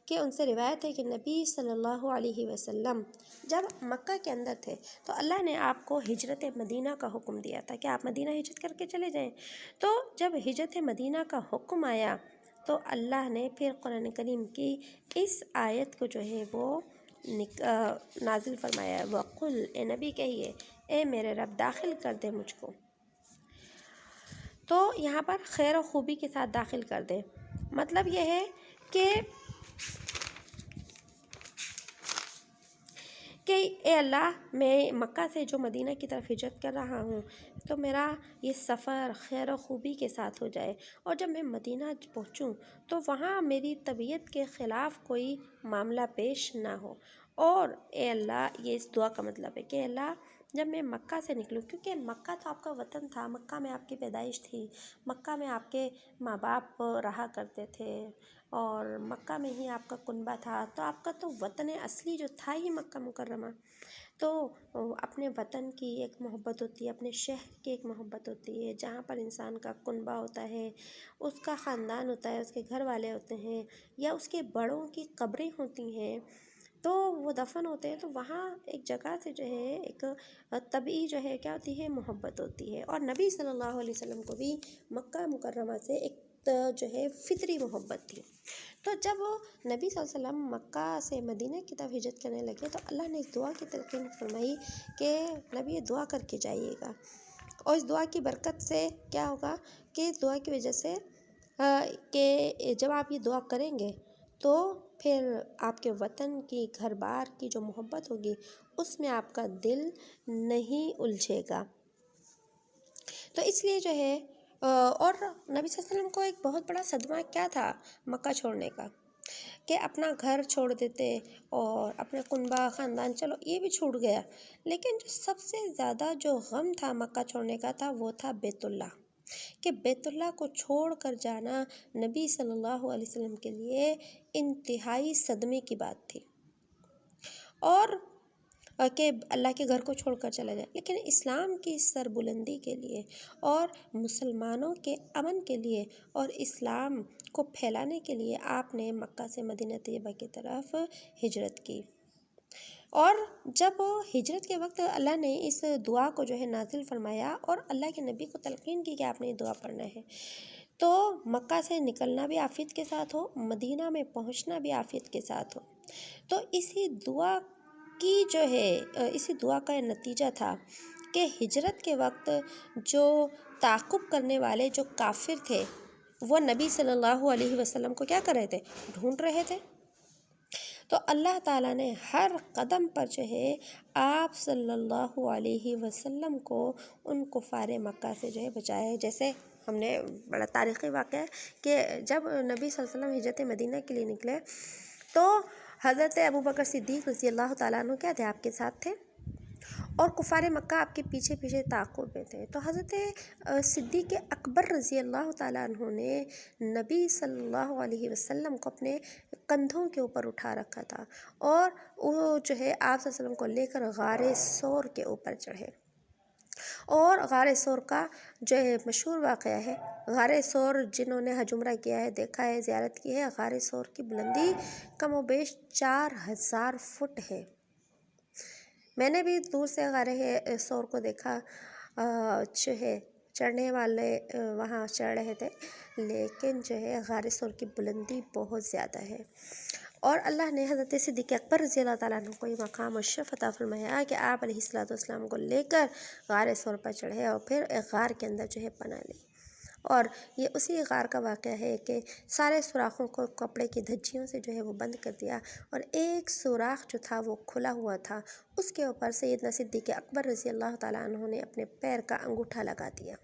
کہ ان سے روایت ہے کہ نبی صلی اللہ علیہ وسلم جب مکہ کے اندر تھے تو اللہ نے آپ کو ہجرت مدینہ کا حکم دیا تھا کہ آپ مدینہ ہجرت کر کے چلے جائیں، تو جب ہجرت مدینہ کا حکم آیا تو اللہ نے پھر قرآن کریم کی اس آیت کو جو ہے وہ نازل فرمایا، وَقُلْ اے نبی کہیے اے میرے رب داخل کر دے مجھ کو، تو یہاں پر خیر و خوبی کے ساتھ داخل کر دے، مطلب یہ ہے کہ اے اللہ میں مکہ سے جو مدینہ کی طرف ہجرت کر رہا ہوں تو میرا یہ سفر خیر و خوبی کے ساتھ ہو جائے، اور جب میں مدینہ پہنچوں تو وہاں میری طبیعت کے خلاف کوئی معاملہ پیش نہ ہو، اور اے اللہ یہ اس دعا کا مطلب ہے کہ اے اللہ جب میں مکہ سے نکلوں، کیونکہ مکہ تو آپ کا وطن تھا، مکہ میں آپ کی پیدائش تھی، مکہ میں آپ کے ماں باپ رہا کرتے تھے اور مکہ میں ہی آپ کا کنبہ تھا، تو آپ کا تو وطن اصلی جو تھا ہی مکہ مکرمہ، تو اپنے وطن کی ایک محبت ہوتی ہے، اپنے شہر کی ایک محبت ہوتی ہے، جہاں پر انسان کا کنبہ ہوتا ہے، اس کا خاندان ہوتا ہے، اس کے گھر والے ہوتے ہیں، یا اس کے بڑوں کی قبریں ہوتی ہیں، تو وہ دفن ہوتے ہیں، تو وہاں ایک جگہ سے جو ہے ایک طبعی جو ہے کیا ہوتی ہے، محبت ہوتی ہے، اور نبی صلی اللہ علیہ وسلم کو بھی مکہ مکرمہ سے ایک جو ہے فطری محبت تھی، تو جب نبی صلی اللہ علیہ وسلم مکہ سے مدینہ کی طرف ہجرت کرنے لگے تو اللہ نے اس دعا کی تلقین فرمائی کہ نبی یہ دعا کر کے جائیے گا، اور اس دعا کی برکت سے کیا ہوگا کہ اس دعا کی وجہ سے کہ جب آپ یہ دعا کریں گے تو پھر آپ کے وطن کی، گھر بار کی جو محبت ہوگی اس میں آپ کا دل نہیں الجھے گا۔ تو اس لیے جو ہے اور نبی صلی اللہ علیہ وسلم کو ایک بہت بڑا صدمہ کیا تھا مکہ چھوڑنے کا، کہ اپنا گھر چھوڑ دیتے اور اپنے کنبہ خاندان، چلو یہ بھی چھوٹ گیا، لیکن جو سب سے زیادہ جو غم تھا مکہ چھوڑنے کا تھا وہ تھا بیت اللہ، کہ بیت اللہ کو چھوڑ کر جانا نبی صلی اللہ علیہ وسلم کے لیے انتہائی صدمے کی بات تھی، اور کہ اللہ کے گھر کو چھوڑ کر چلا جائے۔ لیکن اسلام کی سربلندی کے لیے اور مسلمانوں کے امن کے لیے اور اسلام کو پھیلانے کے لیے آپ نے مکہ سے مدینہ طیبہ کی طرف ہجرت کی، اور جب ہجرت کے وقت اللہ نے اس دعا کو جو ہے نازل فرمایا اور اللہ کے نبی کو تلقین کی کہ آپ نے یہ دعا پڑھنا ہے، تو مکہ سے نکلنا بھی عافیت کے ساتھ ہو، مدینہ میں پہنچنا بھی عافیت کے ساتھ ہو۔ تو اسی دعا کا یہ نتیجہ تھا کہ ہجرت کے وقت جو تعاقب کرنے والے جو کافر تھے وہ نبی صلی اللہ علیہ وسلم کو کیا کر رہے تھے؟ ڈھونڈ رہے تھے۔ تو اللہ تعالیٰ نے ہر قدم پر جو ہے آپ صلی اللہ علیہ وسلم کو ان کفار مکہ سے جو ہے بچایا ہے۔ جیسے ہم نے بڑا تاریخی واقعہ ہے کہ جب نبی صلی اللہ علیہ وسلم ہجرت مدینہ کے لیے نکلے تو حضرت ابوبکر صدیق رضی اللہ تعالیٰ عنہ کیا تھے؟ آپ کے ساتھ تھے، اور کفار مکہ آپ کے پیچھے پیچھے تعاقب میں تھے۔ تو حضرت صدیق اکبر رضی اللہ تعالیٰ عنہ نے نبی صلی اللہ علیہ وسلم کو اپنے کندھوں کے اوپر اٹھا رکھا تھا، اور وہ جو ہے آپ صلی اللہ علیہ وسلم کو لے کر غار ثور کے اوپر چڑھے، اور غار ثور کا جو ہے مشہور واقعہ ہے، غار ثور جنہوں نے حج عمرہ کیا ہے، دیکھا ہے، زیارت کی ہے، غار ثور کی بلندی کم و بیش 4000 فٹ ہے۔ میں نے بھی دور سے غار ثور کو دیکھا، جو ہے چڑھنے والے وہاں چڑھ رہے تھے، لیکن جو ہے غار ثور کی بلندی بہت زیادہ ہے، اور اللہ نے حضرت صدیق اکبر رضی اللہ تعالیٰ عنہ کو یہ مقام و شرف عطا فرمایا کہ آپ علیہ السلام کو لے کر غار ثور پر چڑھے اور پھر ایک غار کے اندر جو ہے پناہ لی، اور یہ اسی غار کا واقعہ ہے کہ سارے سوراخوں کو کپڑے کی دھجیوں سے جو ہے وہ بند کر دیا، اور ایک سوراخ جو تھا وہ کھلا ہوا تھا، اس کے اوپر سیدنا صدیق اکبر رضی اللہ تعالیٰ عنہ نے اپنے پیر کا انگوٹھا لگا دیا،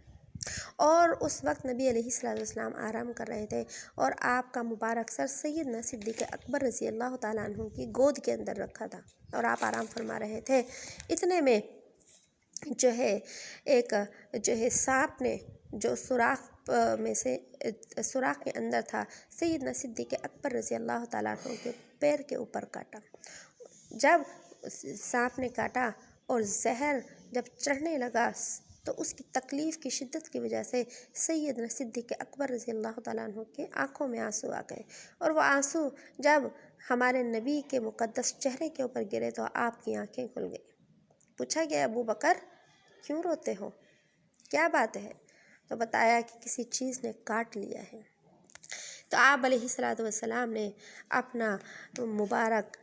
اور اس وقت نبی علیہ السلام آرام کر رہے تھے، اور آپ کا مبارک سر سیدنا صدیق اکبر رضی اللہ تعالیٰ عنہ کی گود کے اندر رکھا تھا اور آپ آرام فرما رہے تھے۔ اتنے میں جو ہے ایک جو ہے سانپ نے جو سوراخ میں سے سوراخ کے اندر تھا سیدنا صدیق اکبر رضی اللہ تعالیٰ عنہ کے پیر کے اوپر کاٹا۔ جب سانپ نے کاٹا اور زہر جب چڑھنے لگا تو اس کی تکلیف کی شدت کی وجہ سے سیدنا صدیق اکبر رضی اللہ تعالیٰ عنہ کی آنکھوں میں آنسو آ گئے، اور وہ آنسو جب ہمارے نبی کے مقدس چہرے کے اوپر گرے تو آپ کی آنکھیں کھل گئی۔ پوچھا گیا ابو بکر کیوں روتے ہو، کیا بات ہے؟ تو بتایا کہ کسی چیز نے کاٹ لیا ہے۔ تو آپ علیہ السلام نے اپنا مبارک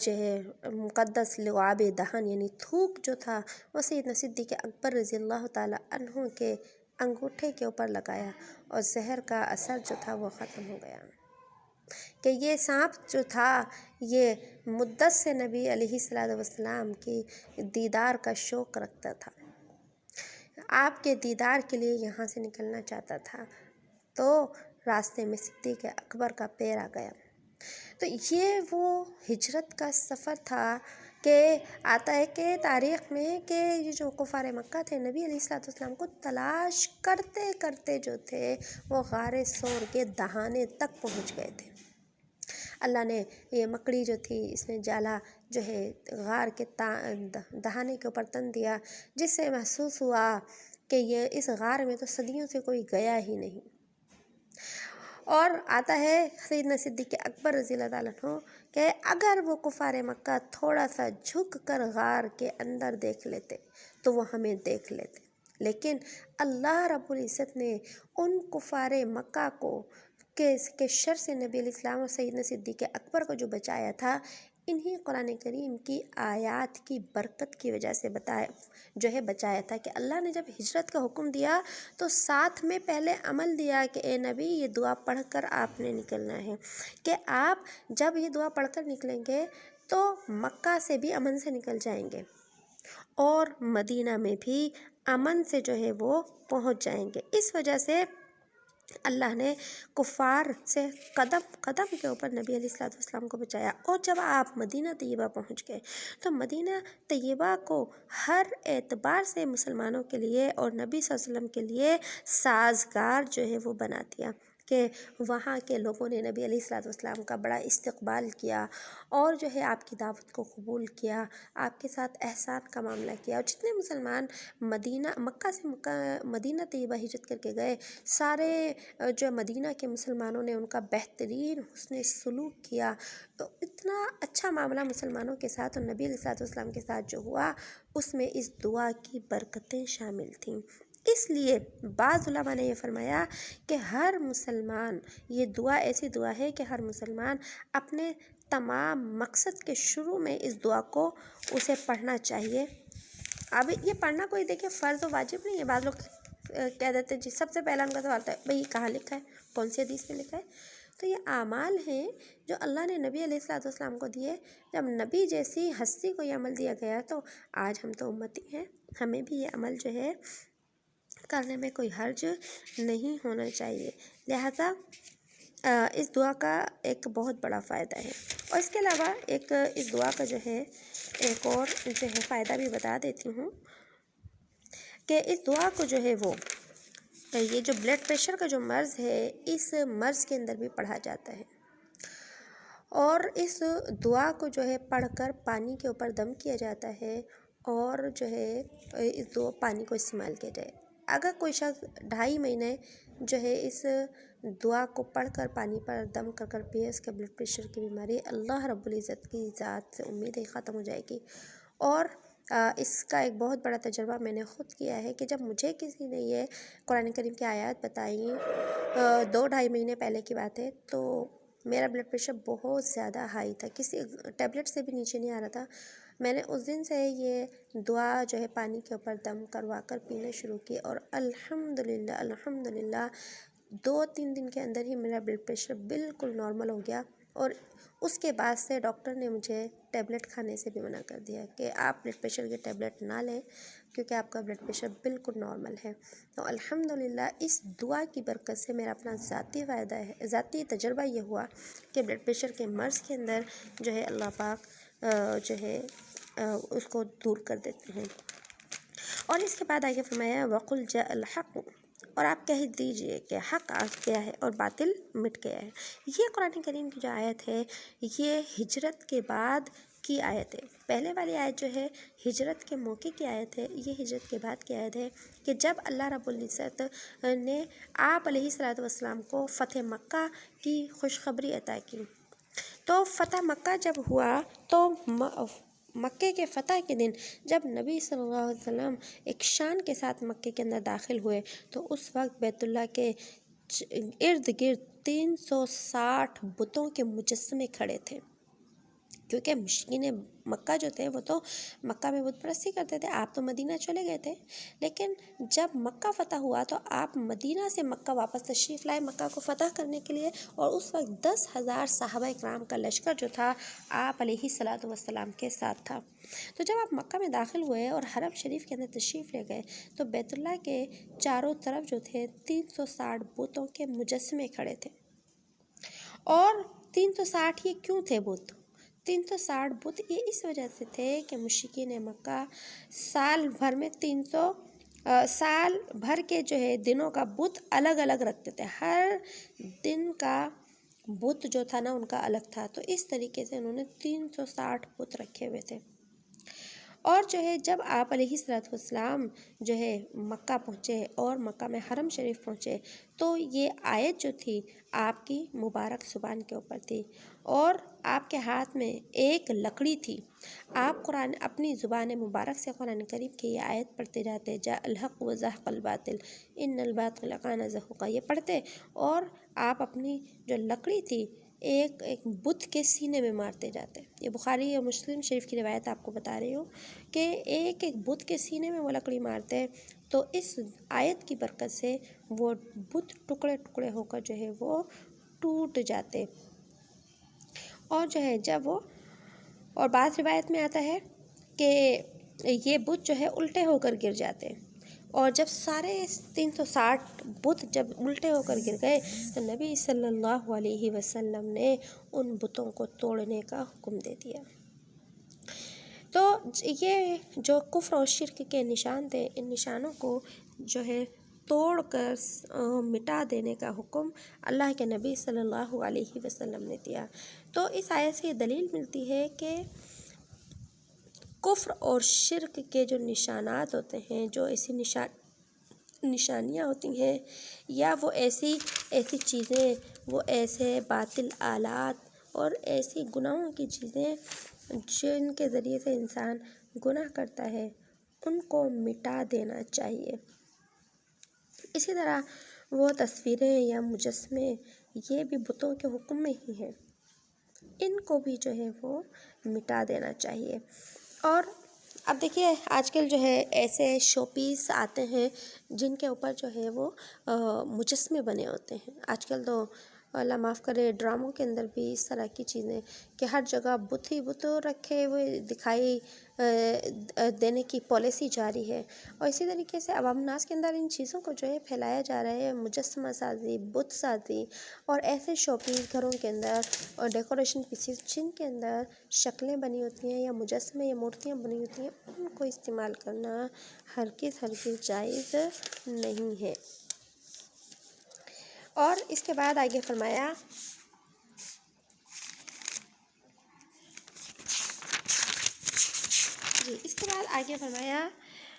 جو ہے مقدس لعاب دہن یعنی تھوک جو تھا وہ سیدنا صدیق اکبر رضی اللہ تعالیٰ عنہ کے انگوٹھے کے اوپر لگایا، اور زہر کا اثر جو تھا وہ ختم ہو گیا، کہ یہ سانپ جو تھا یہ مدت سے نبی علیہ السلام کی دیدار کا شوق رکھتا تھا، آپ کے دیدار کے لیے یہاں سے نکلنا چاہتا تھا، تو راستے میں صدیق اکبر کا پیر آ گیا۔ تو یہ وہ ہجرت کا سفر تھا کہ آتا ہے کہ تاریخ میں کہ یہ جو کفار مکہ تھے نبی علیہ السلام کو تلاش کرتے کرتے جو تھے وہ غار ثور کے دہانے تک پہنچ گئے تھے۔ اللہ نے یہ مکڑی جو تھی اس نے جالا جو ہے غار کے دہانے کے اوپر تن دیا، جس سے محسوس ہوا کہ یہ اس غار میں تو صدیوں سے کوئی گیا ہی نہیں۔ اور آتا ہے سیدنا صدیق اکبر رضی اللہ تعالیٰ عنہ کہ اگر وہ کفار مکہ تھوڑا سا جھک کر غار کے اندر دیکھ لیتے تو وہ ہمیں دیکھ لیتے، لیکن اللہ رب العزت نے ان کفار مکہ کو کے شر سے نبی علیہ السلام اور سیدنا صدیق اکبر کو جو بچایا تھا، انہی قرآن کریم کی آیات کی برکت کی وجہ سے بچایا تھا کہ اللہ نے جب ہجرت کا حکم دیا تو ساتھ میں پہلے عمل دیا کہ اے نبی یہ دعا پڑھ کر آپ نے نکلنا ہے، کہ آپ جب یہ دعا پڑھ کر نکلیں گے تو مکہ سے بھی امن سے نکل جائیں گے اور مدینہ میں بھی امن سے وہ پہنچ جائیں گے۔ اس وجہ سے اللہ نے کفار سے قدم قدم کے اوپر نبی علیہ الصلوۃ والسلام کو بچایا۔ اور جب آپ مدینہ طیبہ پہنچ گئے تو مدینہ طیبہ کو ہر اعتبار سے مسلمانوں کے لیے اور نبی صلی اللہ علیہ وسلم کے لیے سازگار وہ بنا دیا کہ وہاں کے لوگوں نے نبی علیہ الصلوۃ والسلام کا بڑا استقبال کیا اور آپ کی دعوت کو قبول کیا، آپ کے ساتھ احسان کا معاملہ کیا۔ اور جتنے مسلمان مکہ سے مدینہ طیبہ ہجرت کر کے گئے، سارے مدینہ کے مسلمانوں نے ان کا بہترین حسن سلوک کیا۔ تو اتنا اچھا معاملہ مسلمانوں کے ساتھ اور نبی علیہ الصلوۃ والسلام کے ساتھ ہوا، اس میں اس دعا کی برکتیں شامل تھیں۔ اس لیے بعض علماء نے یہ فرمایا کہ ہر مسلمان، یہ دعا ایسی دعا ہے کہ ہر مسلمان اپنے تمام مقصد کے شروع میں اس دعا کو اسے پڑھنا چاہیے۔ اب یہ پڑھنا کوئی دیکھیں فرض و واجب نہیں ہے۔ بعض لوگ کہہ دیتے ہیں جی سب سے پہلا ان کا سوال ہے بھئی کہاں لکھا ہے، کون سی حدیث میں لکھا ہے؟ تو یہ اعمال ہیں جو اللہ نے نبی علیہ الصلوۃ والسلام کو دیے۔ جب نبی جیسی ہستی کو یہ عمل دیا گیا تو آج ہم تو امتی ہیں، ہمیں بھی یہ عمل کرنے میں کوئی حرج نہیں ہونا چاہیے۔ لہذا اس دعا کا ایک بہت بڑا فائدہ ہے۔ اور اس کے علاوہ اس دعا کا ایک اور فائدہ بھی بتا دیتی ہوں کہ اس دعا کو وہ یہ بلڈ پریشر کا مرض ہے، اس مرض کے اندر بھی پڑھا جاتا ہے۔ اور اس دعا کو پڑھ کر پانی کے اوپر دم کیا جاتا ہے اور اس پانی کو استعمال کیا جائے۔ اگر کوئی شخص 2.5 مہینے اس دعا کو پڑھ کر پانی پر دم کر پیے، اس کا بلڈ پریشر کی بیماری اللہ رب العزت کی ذات سے امید ہے ختم ہو جائے گی۔ اور اس کا ایک بہت بڑا تجربہ میں نے خود کیا ہے کہ جب مجھے کسی نے یہ قرآن کریم کی آیات بتائیں، 2-2.5 مہینے پہلے کی بات ہے، تو میرا بلڈ پریشر بہت زیادہ ہائی تھا، کسی ٹیبلٹ سے بھی نیچے نہیں آ رہا تھا۔ میں نے اس دن سے یہ دعا پانی کے اوپر دم کروا کر پینا شروع کی اور الحمدللہ 2-3 دن کے اندر ہی میرا بلڈ پریشر بالکل نارمل ہو گیا۔ اور اس کے بعد سے ڈاکٹر نے مجھے ٹیبلٹ کھانے سے بھی منع کر دیا کہ آپ بلڈ پریشر کے ٹیبلٹ نہ لیں کیونکہ آپ کا بلڈ پریشر بالکل نارمل ہے۔ تو الحمدللہ اس دعا کی برکت سے میرا اپنا ذاتی تجربہ یہ ہوا کہ بلڈ پریشر کے مرض کے اندر اللہ پاک اس کو دور کر دیتے ہیں۔ اور اس کے بعد آگے فرمایا وَقُلْ جَاءَ الْحَقُّ، اور آپ کہہ دیجئے کہ حق آ گیا ہے اور باطل مٹ گیا ہے۔ یہ قرآن کریم کی جو آیت ہے یہ ہجرت کے بعد کی آیت ہے۔ پہلے والی آیت ہجرت کے موقع کی آیت ہے، یہ ہجرت کے بعد کی آیت ہے کہ جب اللہ رب العزت نے آپ علیہ الصلوۃ والسلام کو فتح مکہ کی خوشخبری عطا کی۔ تو فتح مکہ جب ہوا تو مکے کے فتح کے دن جب نبی صلی اللہ علیہ وسلم ایک شان کے ساتھ مکے کے اندر داخل ہوئے تو اس وقت بیت اللہ کے ارد گرد 360 بتوں کے مجسمے کھڑے تھے، کیونکہ مشرکین مکہ تھے وہ تو مکہ میں بت پرستی کرتے تھے۔ آپ تو مدینہ چلے گئے تھے، لیکن جب مکہ فتح ہوا تو آپ مدینہ سے مکہ واپس تشریف لائے مکہ کو فتح کرنے کے لیے، اور اس وقت 10,000 صحابہ کرام کا لشکر تھا آپ علیہ الصلوۃ والسلام کے ساتھ تھا۔ تو جب آپ مکہ میں داخل ہوئے اور حرم شریف کے اندر تشریف لے گئے تو بیت اللہ کے چاروں طرف تھے 360 بتوں کے مجسمے کھڑے تھے۔ اور 360 یہ کیوں تھے بت؟ 360 بت یہ اس وجہ سے تھے کہ مشرکین مکہ سال بھر کے دنوں کا بت الگ الگ رکھتے تھے، ہر دن کا بت تھا نا ان کا الگ تھا، تو اس طریقے سے انہوں نے 360 بت رکھے ہوئے تھے۔ اور جب آپ علیہ الصلوۃ والسلام مکہ پہنچے اور مکہ میں حرم شریف پہنچے تو یہ آیت تھی آپ کی مبارک زبان کے اوپر تھی اور آپ کے ہاتھ میں ایک لکڑی تھی۔ آپ اپنی زبان مبارک سے قرآن کریم کی یہ آیت پڑھتے جاتے، جاء الحق وزهق الباطل ان الباطل کان زهوقا، یہ پڑھتے اور آپ اپنی جو لکڑی تھی ایک ایک بت کے سینے میں مارتے جاتے. یہ بخاری اور مسلم شریف کی روایت آپ کو بتا رہی ہوں کہ ایک ایک بت کے سینے میں وہ لکڑی مارتے ہیں. تو اس آیت کی برکت سے وہ بت ٹکڑے ٹکڑے ہو کر جو ہے وہ ٹوٹ جاتے. اور جو ہے جب وہ، اور بعض روایت میں آتا ہے کہ یہ بت جو ہے الٹے ہو کر گر جاتے. اور جب سارے 360 بت جب الٹے ہو کر گر گئے تو نبی صلی اللہ علیہ وسلم نے ان بتوں کو توڑنے کا حکم دے دیا. تو یہ جو کفر اور شرک کے نشان تھے، ان نشانوں کو جو ہے توڑ کر مٹا دینے کا حکم اللہ کے نبی صلی اللہ علیہ وسلم نے دیا. تو اس آیت سے یہ دلیل ملتی ہے کہ کفر اور شرک کے جو نشانات ہوتے ہیں، جو ایسی نشانیاں ہوتی ہیں، یا وہ ایسی چیزیں، وہ ایسے باطل آلات اور ایسی گناہوں کی چیزیں جن کے ذریعے سے انسان گناہ کرتا ہے، ان کو مٹا دینا چاہیے. اسی طرح وہ تصویریں یا مجسمے، یہ بھی بتوں کے حکم میں ہی ہیں، ان کو بھی جو ہے وہ مٹا دینا چاہیے. اور اب دیکھیے آج کل جو ہے ایسے شو پیس آتے ہیں جن کے اوپر جو ہے وہ مجسمے بنے ہوتے ہیں. آج کل تو اللہ معاف کرے ڈراموں کے اندر بھی اس طرح کی چیزیں کہ ہر جگہ بت ہی بت رکھے ہوئے دکھائی دینے کی پالیسی جاری ہے. اور اسی طریقے سے عوام الناس کے اندر ان چیزوں کو جو ہے پھیلایا جا رہا ہے، مجسمہ سازی، بت سازی، اور ایسے شو پیس گھروں کے اندر اور ڈیکوریشن پیسز جن کے اندر شکلیں بنی ہوتی ہیں یا مجسمے یا مورتیاں بنی ہوتی ہیں، ان کو استعمال کرنا ہرگز جائز نہیں ہے. اور اس کے بعد آگے فرمایا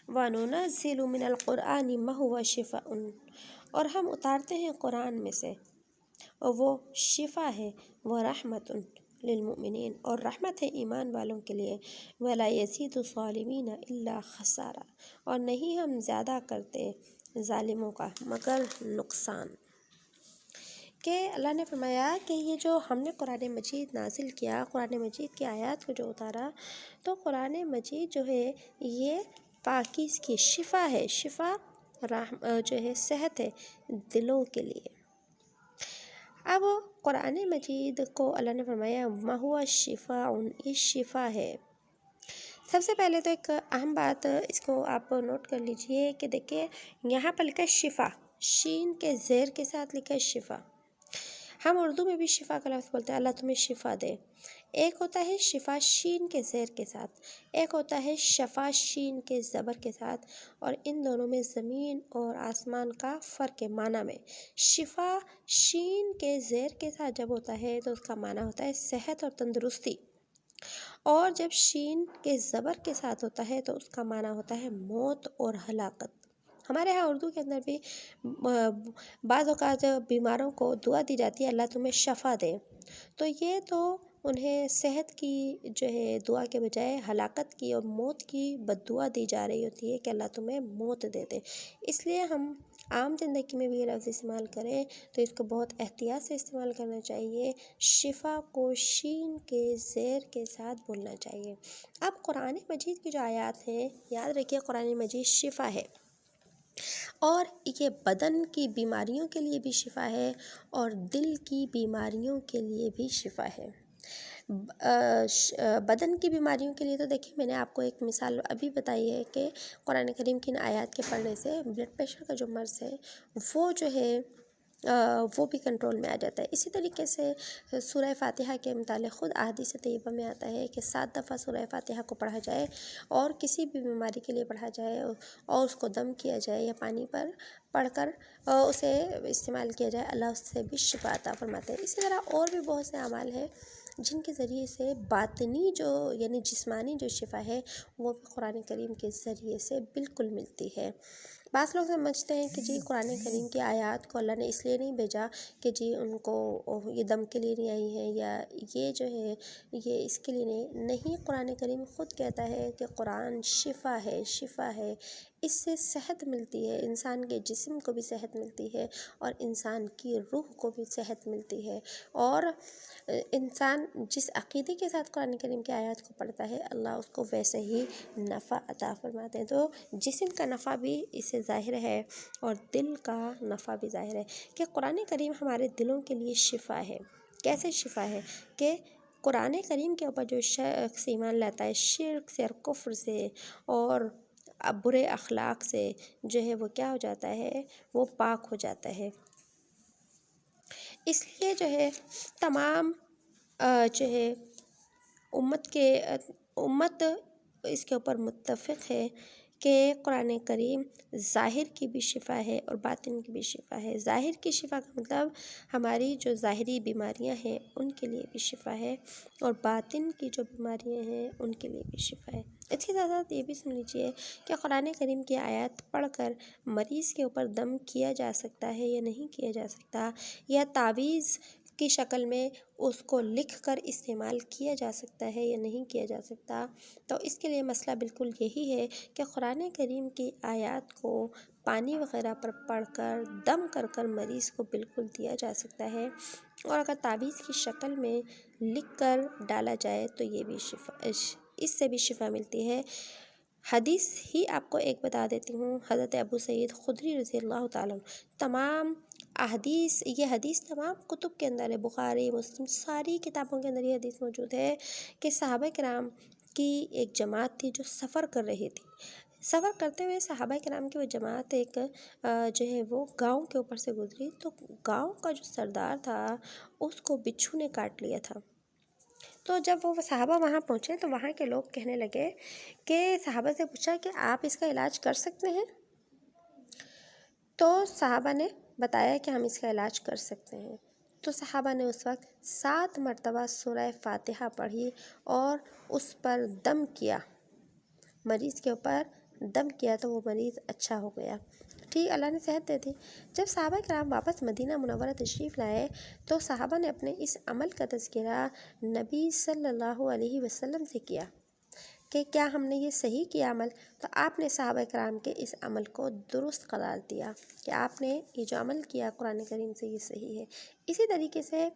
وَنُنَزِّلُ مِنَ الْقُرْآنِ مَا هُوَ شِفَاءٌ، اور ہم اتارتے ہیں قرآن میں سے اور وہ شفا ہے، وہ رحمت للمؤمنین، اور رحمت ہے ایمان والوں کے لیے. وَلَا يَزِيدُ الظَّالِمِينَ إِلَّا خَسَارًا، اور نہیں ہم زیادہ کرتے ظالموں کا مگر نقصان. کہ اللہ نے فرمایا کہ یہ جو ہم نے قرآن مجید نازل کیا، قرآن مجید کی آیات کو جو اتارا، تو قرآن مجید جو ہے یہ پاکیز کی شفا ہے، شفا جو ہے صحت ہے دلوں کے لیے. اب قرآن مجید کو اللہ نے فرمایا ما هو شفاء، یہ شفا ہے. سب سے پہلے تو ایک اہم بات اس کو آپ نوٹ کر لیجئے کہ دیکھیں یہاں پر لکھا ہے شفا، شین کے زیر کے ساتھ لکھا ہے شفا. ہم اردو میں بھی شفا کا لفظ بولتے ہیں، اللہ تمہیں شفا دے. ایک ہوتا ہے شفا شین کے زیر کے ساتھ، ایک ہوتا ہے شفا شین کے زبر کے ساتھ، اور ان دونوں میں زمین اور آسمان کا فرق ہے معنی میں. شفا شین کے زیر کے ساتھ جب ہوتا ہے تو اس کا معنی ہوتا ہے صحت اور تندرستی، اور جب شین کے زبر کے ساتھ ہوتا ہے تو اس کا معنی ہوتا ہے موت اور ہلاکت. ہمارے ہاں اردو کے اندر بھی بعض اوقات بیماروں کو دعا دی جاتی ہے اللہ تمہیں شفا دے، تو یہ تو انہیں صحت کی جو ہے دعا کے بجائے ہلاکت کی اور موت کی بد دعا دی جا رہی ہوتی ہے کہ اللہ تمہیں موت دے دے. اس لیے ہم عام زندگی میں بھی یہ لفظ استعمال کریں تو اس کو بہت احتیاط سے استعمال کرنا چاہیے. شفا کو شین کے زیر کے ساتھ بولنا چاہیے. اب قرآن مجید کی جو آیات ہیں، یاد رکھیے قرآن مجید شفا ہے، اور یہ بدن کی بیماریوں کے لیے بھی شفا ہے اور دل کی بیماریوں کے لیے بھی شفا ہے. بدن کی بیماریوں کے لیے تو دیکھیں میں نے آپ کو ایک مثال ابھی بتائی ہے کہ قرآن کریم کی ان آیات کے پڑھنے سے بلڈ پریشر کا جو مرض ہے وہ جو ہے وہ بھی کنٹرول میں آ جاتا ہے. اسی طریقے سے سورہ فاتحہ کے متعلق خود احادیث طیبہ میں آتا ہے کہ 7 دفعہ سورہ فاتحہ کو پڑھا جائے اور کسی بھی بیماری کے لیے پڑھا جائے اور اس کو دم کیا جائے یا پانی پر پڑھ کر اسے استعمال کیا جائے، اللہ اس سے بھی شفا عطا فرماتے ہیں. اسی طرح اور بھی بہت سے اعمال ہیں جن کے ذریعے سے باطنی جو یعنی جسمانی جو شفا ہے وہ قرآن کریم کے ذریعے سے بالکل ملتی ہے. بعض لوگ سمجھتے ہیں کہ جی قرآن کریم کی آیات کو اللہ نے اس لیے نہیں بھیجا کہ جی ان کو یہ دم کے لیے نہیں آئی ہیں یا یہ جو ہے یہ اس کے لیے نہیں. قرآن کریم خود کہتا ہے کہ قرآن شفا ہے، شفا ہے. اس سے صحت ملتی ہے، انسان کے جسم کو بھی صحت ملتی ہے اور انسان کی روح کو بھی صحت ملتی ہے، اور انسان جس عقیدے کے ساتھ قرآن کریم کی آیات کو پڑھتا ہے اللہ اس کو ویسے ہی نفع عطا فرماتے ہیں۔ تو جسم کا نفع بھی اس سے ظاہر ہے اور دل کا نفع بھی ظاہر ہے کہ قرآن کریم ہمارے دلوں کے لیے شفا ہے۔ کیسے شفا ہے؟ کہ قرآن کریم کے اوپر جو شخص ایمان لاتا ہے شرک سے اور کفر سے اور برے اخلاق سے جو ہے وہ کیا ہو جاتا ہے؟ وہ پاک ہو جاتا ہے۔ اس لیے جو ہے تمام جو ہے امت اس کے اوپر متفق ہے کہ قرآن کریم ظاہر کی بھی شفا ہے اور باطن کی بھی شفا ہے۔ ظاہر کی شفا کا مطلب ہماری جو ظاہری بیماریاں ہیں ان کے لیے بھی شفا ہے، اور باطن کی جو بیماریاں ہیں ان کے لیے بھی شفا ہے۔ اس کے ساتھ ساتھ یہ بھی سن لیجیے کہ قرآن کریم کی آیات پڑھ کر مریض کے اوپر دم کیا جا سکتا ہے یا نہیں کیا جا سکتا، یا تعویذ کی شکل میں اس کو لکھ کر استعمال کیا جا سکتا ہے یا نہیں کیا جا سکتا۔ تو اس کے لیے مسئلہ بالکل یہی ہے کہ قرآن کریم کی آیات کو پانی وغیرہ پر پڑھ کر دم کر کر مریض کو بالکل دیا جا سکتا ہے، اور اگر تعویذ کی شکل میں لکھ کر ڈالا جائے تو یہ بھی اس سے بھی شفا ملتی ہے۔ حدیث ہی آپ کو ایک بتا دیتی ہوں، حضرت ابو سعید خدری رضی اللہ تعالیٰ تمام احادیث، یہ حدیث تمام کتب کے اندر ہے، بخاری مسلم ساری کتابوں کے اندر یہ حدیث موجود ہے کہ صحابہ کرام کی ایک جماعت تھی جو سفر کر رہی تھی۔ سفر کرتے ہوئے صحابہ کرام کی وہ جماعت ایک جو ہے وہ گاؤں کے اوپر سے گزری، تو گاؤں کا جو سردار تھا اس کو بچھو نے کاٹ لیا تھا۔ تو جب وہ صحابہ وہاں پہنچے تو وہاں کے لوگ کہنے لگے کہ صحابہ سے پوچھا کہ آپ اس کا علاج کر سکتے ہیں؟ تو صحابہ نے بتایا کہ ہم اس کا علاج کر سکتے ہیں۔ تو صحابہ نے اس وقت 7 مرتبہ سورہ فاتحہ پڑھی اور اس پر دم کیا، مریض کے اوپر دم کیا تو وہ مریض اچھا ہو گیا، ٹھیک، اللہ نے صحت دے دی۔ جب صحابہ کرام واپس مدینہ منورہ تشریف لائے تو صحابہ نے اپنے اس عمل کا تذکرہ نبی صلی اللہ علیہ وسلم سے کیا کہ کیا ہم نے یہ صحیح کیا عمل؟ تو آپ نے صحابہ کرام کے اس عمل کو درست قرار دیا کہ آپ نے یہ جو عمل کیا قرآن کریم سے یہ صحیح ہے۔ اسی طریقے سے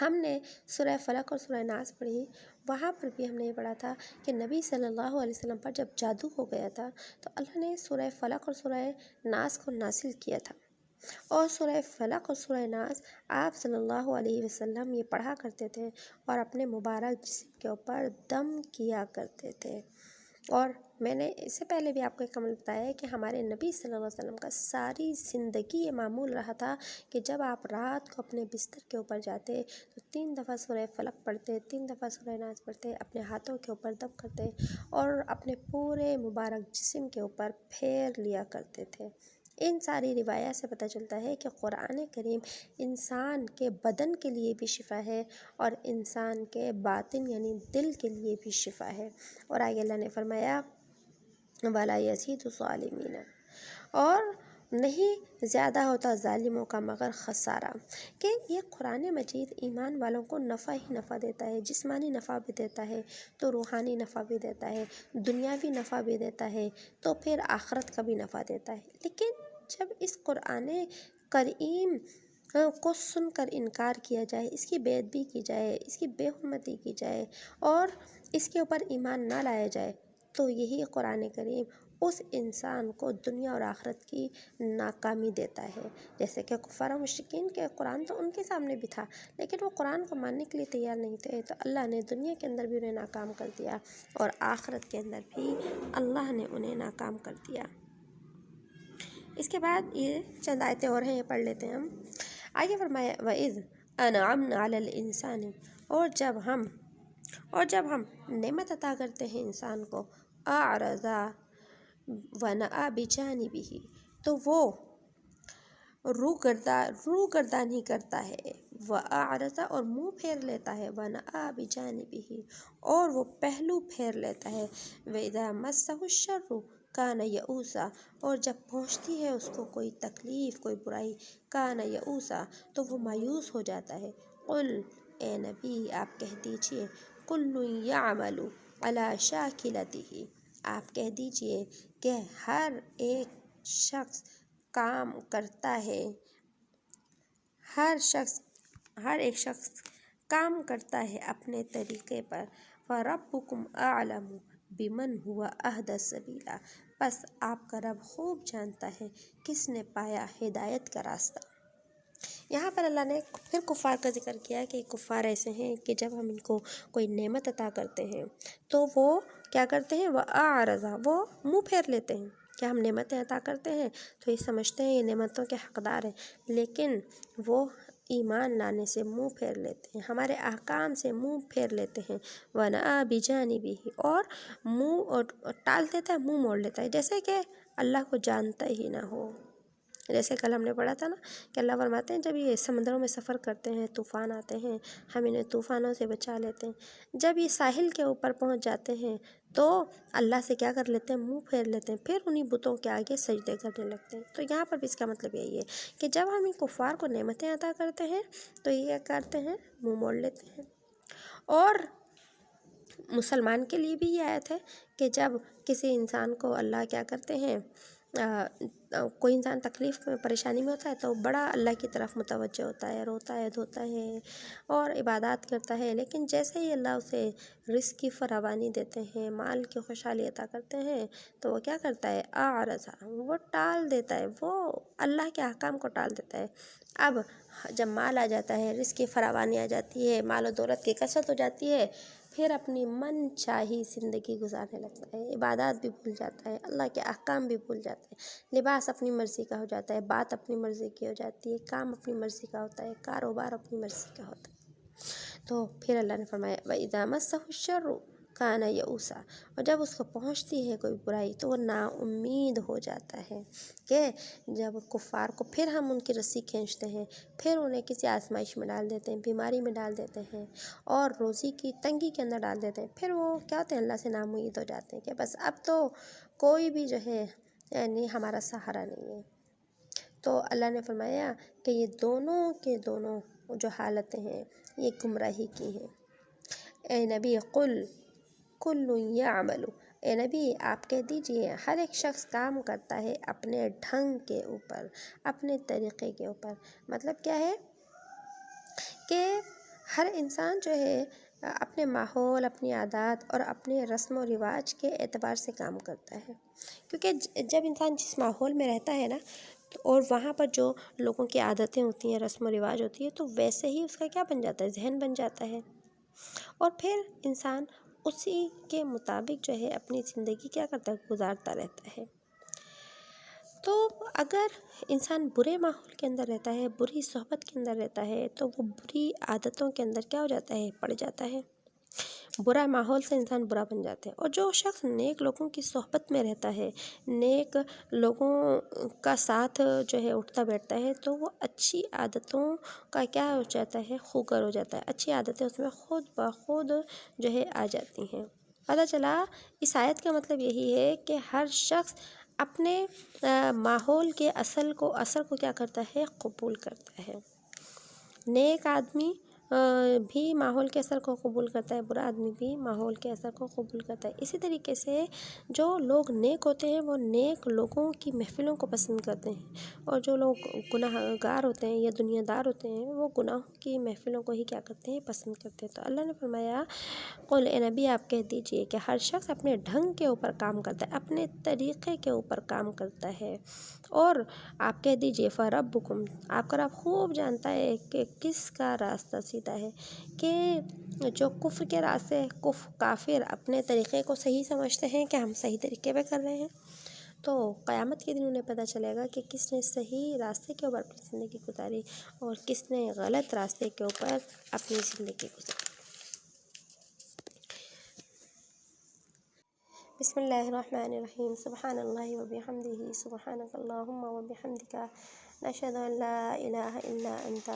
ہم نے سورہ فلق اور سورہ ناس پڑھی، وہاں پر بھی ہم نے یہ پڑھا تھا کہ نبی صلی اللہ علیہ وسلم پر جب جادو ہو گیا تھا تو اللہ نے سورہ فلق اور سورہ ناس کو نازل کیا تھا، اور سورہ فلق اور سورہ ناس آپ صلی اللہ علیہ وسلم یہ پڑھا کرتے تھے اور اپنے مبارک جسم کے اوپر دم کیا کرتے تھے۔ اور میں نے اس سے پہلے بھی آپ کو ایک عمل بتایا ہے کہ ہمارے نبی صلی اللہ علیہ وسلم کا ساری زندگی یہ معمول رہا تھا کہ جب آپ رات کو اپنے بستر کے اوپر جاتے تو 3 دفعہ سورہ فلق پڑھتے، 3 دفعہ سورہ ناس پڑھتے، اپنے ہاتھوں کے اوپر دم کرتے اور اپنے پورے مبارک جسم کے اوپر پھیر لیا کرتے تھے۔ ان ساری روایات سے پتہ چلتا ہے کہ قرآن کریم انسان کے بدن کے لیے بھی شفا ہے اور انسان کے باطن یعنی دل کے لیے بھی شفا ہے۔ اور آگے اللہ نے فرمایا وَلَا يَزِيدُ الظَّالِمِينَ، اور نہیں زیادہ ہوتا ظالموں کا مگر خسارہ، کہ یہ قرآن مجید ایمان والوں کو نفع ہی نفع دیتا ہے، جسمانی نفع بھی دیتا ہے تو روحانی نفع بھی دیتا ہے، دنیاوی نفع بھی دیتا ہے تو پھر آخرت کا بھی نفع دیتا ہے۔ لیکن جب اس قرآن کریم کو سن کر انکار کیا جائے، اس کی بے ادبی کی جائے، اس کی بے حرمتی کی جائے اور اس کے اوپر ایمان نہ لایا جائے تو یہی قرآن کریم اس انسان کو دنیا اور آخرت کی ناکامی دیتا ہے۔ جیسے کہ کفار و مشرکین کے قرآن تو ان کے سامنے بھی تھا لیکن وہ قرآن کو ماننے کے لیے تیار نہیں تھے، تو اللہ نے دنیا کے اندر بھی انہیں ناکام کر دیا اور آخرت کے اندر بھی اللہ نے انہیں ناکام کر دیا۔ اس کے بعد یہ چند آیتیں اور ہیں، یہ پڑھ لیتے ہیں ہم۔ آگے فرمایا وَإِذْ أَنْعَمْنَا عَلَى الْإِنسَانِ، اور جب ہم نعمت عطا کرتے ہیں انسان کو، أَعْرَضَ وَنَأَى بِجَانِبِهِ، تو وہ روگردانی کرتا ہے، وَأَعْرَضَ اور منہ پھیر لیتا ہے، وَنَأَى بِجَانِبِهِ اور وہ پہلو پھیر لیتا ہے، وَإِذَا مَسَّهُ الشَّرُّ كَانَ يَئُوسًا اور جب پہنچتی ہے اس کو کوئی تکلیف کوئی برائی، كَانَ يَئُوسًا تو وہ مایوس ہو جاتا ہے۔ قُلْ اے نبی آپ کہہ دیجئے، كُلٌّ يَعْمَلُ عَلَى شَاكِلَتِهِ آپ کہہ دیجئے کہ ہر ایک شخص کام کرتا ہے، ہر ایک شخص کام کرتا ہے اپنے طریقے پر۔ فَرَبُّكُمْ أَعْلَمُ بِمَنْ هُوَ أَهْدَى سَبِيلًا، بس آپ کا رب خوب جانتا ہے کس نے پایا ہدایت کا راستہ۔ یہاں پر اللہ نے پھر کفار کا ذکر کیا کہ کفار ایسے ہیں کہ جب ہم ان کو کوئی نعمت عطا کرتے ہیں تو وہ کیا کرتے ہیں، وَأَعْرَضَ، وہ منہ پھیر لیتے ہیں کہ ہم نعمتیں عطا کرتے ہیں تو یہ سمجھتے ہیں یہ نعمتوں کے حقدار ہیں، لیکن وہ ایمان لانے سے منہ پھیر لیتے ہیں، ہمارے احکام سے منہ پھیر لیتے ہیں، وَنَأَىٰ بِجَانِبِهِ، اور منہ ٹال دیتا ہے، منہ موڑ لیتا ہے، جیسے کہ اللہ کو جانتا ہی نہ ہو۔ جیسے کل ہم نے پڑھا تھا نا کہ اللہ فرماتے ہیں جب یہ سمندروں میں سفر کرتے ہیں، طوفان آتے ہیں، ہم انہیں طوفانوں سے بچا لیتے ہیں، جب یہ ساحل کے اوپر پہنچ جاتے ہیں تو اللہ سے کیا کر لیتے ہیں، منہ پھیر لیتے ہیں، پھر انہیں بتوں کے آگے سجدے کرنے لگتے ہیں۔ تو یہاں پر بھی اس کا مطلب یہی ہے کہ جب ہم ان کفار کو نعمتیں عطا کرتے ہیں تو یہ کیا کرتے ہیں، منہ موڑ لیتے ہیں۔ اور مسلمان کے لیے بھی یہ آیت ہے کہ جب کسی انسان کو اللہ کیا کرتے ہیں، کوئی انسان تکلیف میں پریشانی میں ہوتا ہے تو بڑا اللہ کی طرف متوجہ ہوتا ہے، روتا ہے دھوتا ہے اور عبادات کرتا ہے، لیکن جیسے ہی اللہ اسے رزق کی فراوانی دیتے ہیں، مال کی خوشحالی عطا کرتے ہیں تو وہ کیا کرتا ہے، اعرض، وہ ٹال دیتا ہے، وہ اللہ کے احکام کو ٹال دیتا ہے۔ اب جب مال آ جاتا ہے، رزق کی فراوانی آ جاتی ہے، مال و دولت کی کثرت ہو جاتی ہے، پھر اپنی من چاہی زندگی گزارنے لگتا ہے، عبادات بھی بھول جاتا ہے، اللہ کے احکام بھی بھول جاتا ہے، لباس اپنی مرضی کا ہو جاتا ہے، بات اپنی مرضی کی ہو جاتی ہے، کام اپنی مرضی کا ہوتا ہے، کاروبار اپنی مرضی کا ہوتا ہے۔ تو پھر اللہ نے فرمایا وَإِذَا مَسَّهُ الشَّرُّ كَانَ يَئُوسًا، اور جب اس کو پہنچتی ہے کوئی برائی تو وہ نا امید ہو جاتا ہے کہ جب کفار کو پھر ہم ان کی رسی کھینچتے ہیں، پھر انہیں کسی آزمائش میں ڈال دیتے ہیں، بیماری میں ڈال دیتے ہیں اور روزی کی تنگی کے اندر ڈال دیتے ہیں، پھر وہ کیا ہوتے ہیں، اللہ سے نا امید ہو جاتے ہیں کہ بس اب تو کوئی بھی جو ہے یعنی ہمارا سہارا نہیں ہے۔ تو اللہ نے فرمایا کہ یہ دونوں کے دونوں جو حالتیں ہیں یہ گمراہی کی ہیں۔ اے نبی قل کل یعمل، اے نبی آپ کہہ دیجئے ہر ایک شخص کام کرتا ہے اپنے ڈھنگ کے اوپر، اپنے طریقے کے اوپر۔ مطلب کیا ہے کہ ہر انسان جو ہے اپنے ماحول، اپنی عادات اور اپنے رسم و رواج کے اعتبار سے کام کرتا ہے، کیونکہ جب انسان جس ماحول میں رہتا ہے نا اور وہاں پر جو لوگوں کی عادتیں ہوتی ہیں، رسم و رواج ہوتی ہے، تو ویسے ہی اس کا کیا بن جاتا ہے، ذہن بن جاتا ہے، اور پھر انسان اسی کے مطابق جو ہے اپنی زندگی کیا کرتا ہے، گزارتا رہتا ہے۔ تو اگر انسان برے ماحول کے اندر رہتا ہے، بری صحبت کے اندر رہتا ہے تو وہ بری عادتوں کے اندر کیا ہو جاتا ہے، پڑ جاتا ہے، برا ماحول سے انسان برا بن جاتا ہے۔ اور جو شخص نیک لوگوں کی صحبت میں رہتا ہے، نیک لوگوں کا ساتھ جو ہے اٹھتا بیٹھتا ہے تو وہ اچھی عادتوں کا کیا ہو جاتا ہے، خوگر ہو جاتا ہے، اچھی عادتیں اس میں خود بخود جو ہے آ جاتی ہیں۔ پتہ چلا اس آیت کا مطلب یہی ہے کہ ہر شخص اپنے ماحول کے اثر کو کیا کرتا ہے، قبول کرتا ہے۔ نیک آدمی بھی ماحول کے اثر کو قبول کرتا ہے، برا آدمی بھی ماحول کے اثر کو قبول کرتا ہے۔ اسی طریقے سے جو لوگ نیک ہوتے ہیں وہ نیک لوگوں کی محفلوں کو پسند کرتے ہیں، اور جو لوگ گناہ گار ہوتے ہیں یا دنیا دار ہوتے ہیں وہ گناہوں کی محفلوں کو ہی کیا کرتے ہیں، پسند کرتے ہیں۔ تو اللہ نے فرمایا قل، اے نبی آپ کہہ دیجئے کہ ہر شخص اپنے ڈھنگ کے اوپر کام کرتا ہے، اپنے طریقے کے اوپر کام کرتا ہے، اور آپ کہہ دیجئے فربکم، آپ کا رب خوب جانتا ہے کہ کس کا راستہ سیدھا ہے، کہ جو کفر کے راستے، کافر اپنے طریقے کو صحیح سمجھتے ہیں کہ ہم صحیح طریقے پہ کر رہے ہیں، تو قیامت کے دن انہیں پتہ چلے گا کہ کس نے صحیح راستے کے اوپر اپنی زندگی گزاری اور کس نے غلط راستے کے اوپر اپنی زندگی گزاری۔ بسم اللہ الرحمن الرحیم، سبحان اللہ وبحمدہ، سبحانک اللہم وبحمدک، نشہد ان لا الہ الا انت،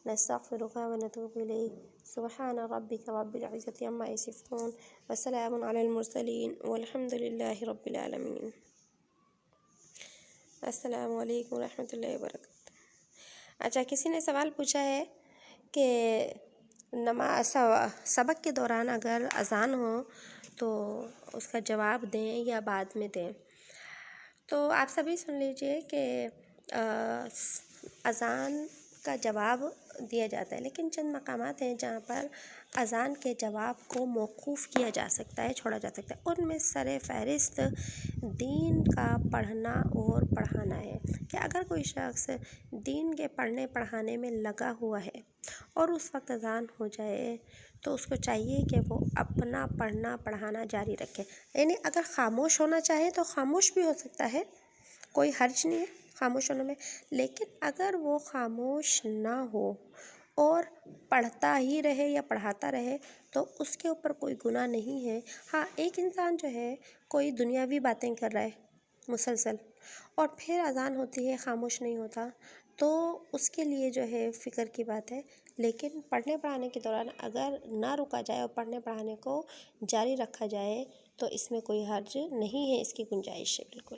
نستغفرک ونتوب الیک، سبحان ربک رب العزۃ عما یصفون، وسلام علی المرسلین، والحمد للہ رب العالمین۔ السلام علیکم ورحمۃ اللہ وبرکاتہ۔ اچھا، کسی نے سوال پوچھا ہے کہ سبق کے دوران اگر اذان ہو تو اس کا جواب دیں یا بعد میں دیں۔ تو آپ سبھی سن لیجئے کہ اذان کا جواب دیا جاتا ہے، لیکن چند مقامات ہیں جہاں پر اذان کے جواب کو موقوف کیا جا سکتا ہے، چھوڑا جا سکتا ہے۔ ان میں سر فہرست دین کا پڑھنا اور پڑھانا ہے کہ اگر کوئی شخص دین کے پڑھنے پڑھانے میں لگا ہوا ہے اور اس وقت اذان ہو جائے تو اس کو چاہیے کہ وہ اپنا پڑھنا پڑھانا جاری رکھے، یعنی اگر خاموش ہونا چاہے تو خاموش بھی ہو سکتا ہے، کوئی حرج نہیں ہے خاموش ہونے میں، لیکن اگر وہ خاموش نہ ہو اور پڑھتا ہی رہے یا پڑھاتا رہے تو اس کے اوپر کوئی گناہ نہیں ہے۔ ہاں، ایک انسان جو ہے کوئی دنیاوی باتیں کر رہا ہے مسلسل اور پھر اذان ہوتی ہے خاموش نہیں ہوتا تو اس کے لیے جو ہے فکر کی بات ہے، لیکن پڑھنے پڑھانے کے دوران اگر نہ رکا جائے اور پڑھنے پڑھانے کو جاری رکھا جائے تو اس میں کوئی حرج نہیں ہے، اس کی گنجائش ہے بالکل۔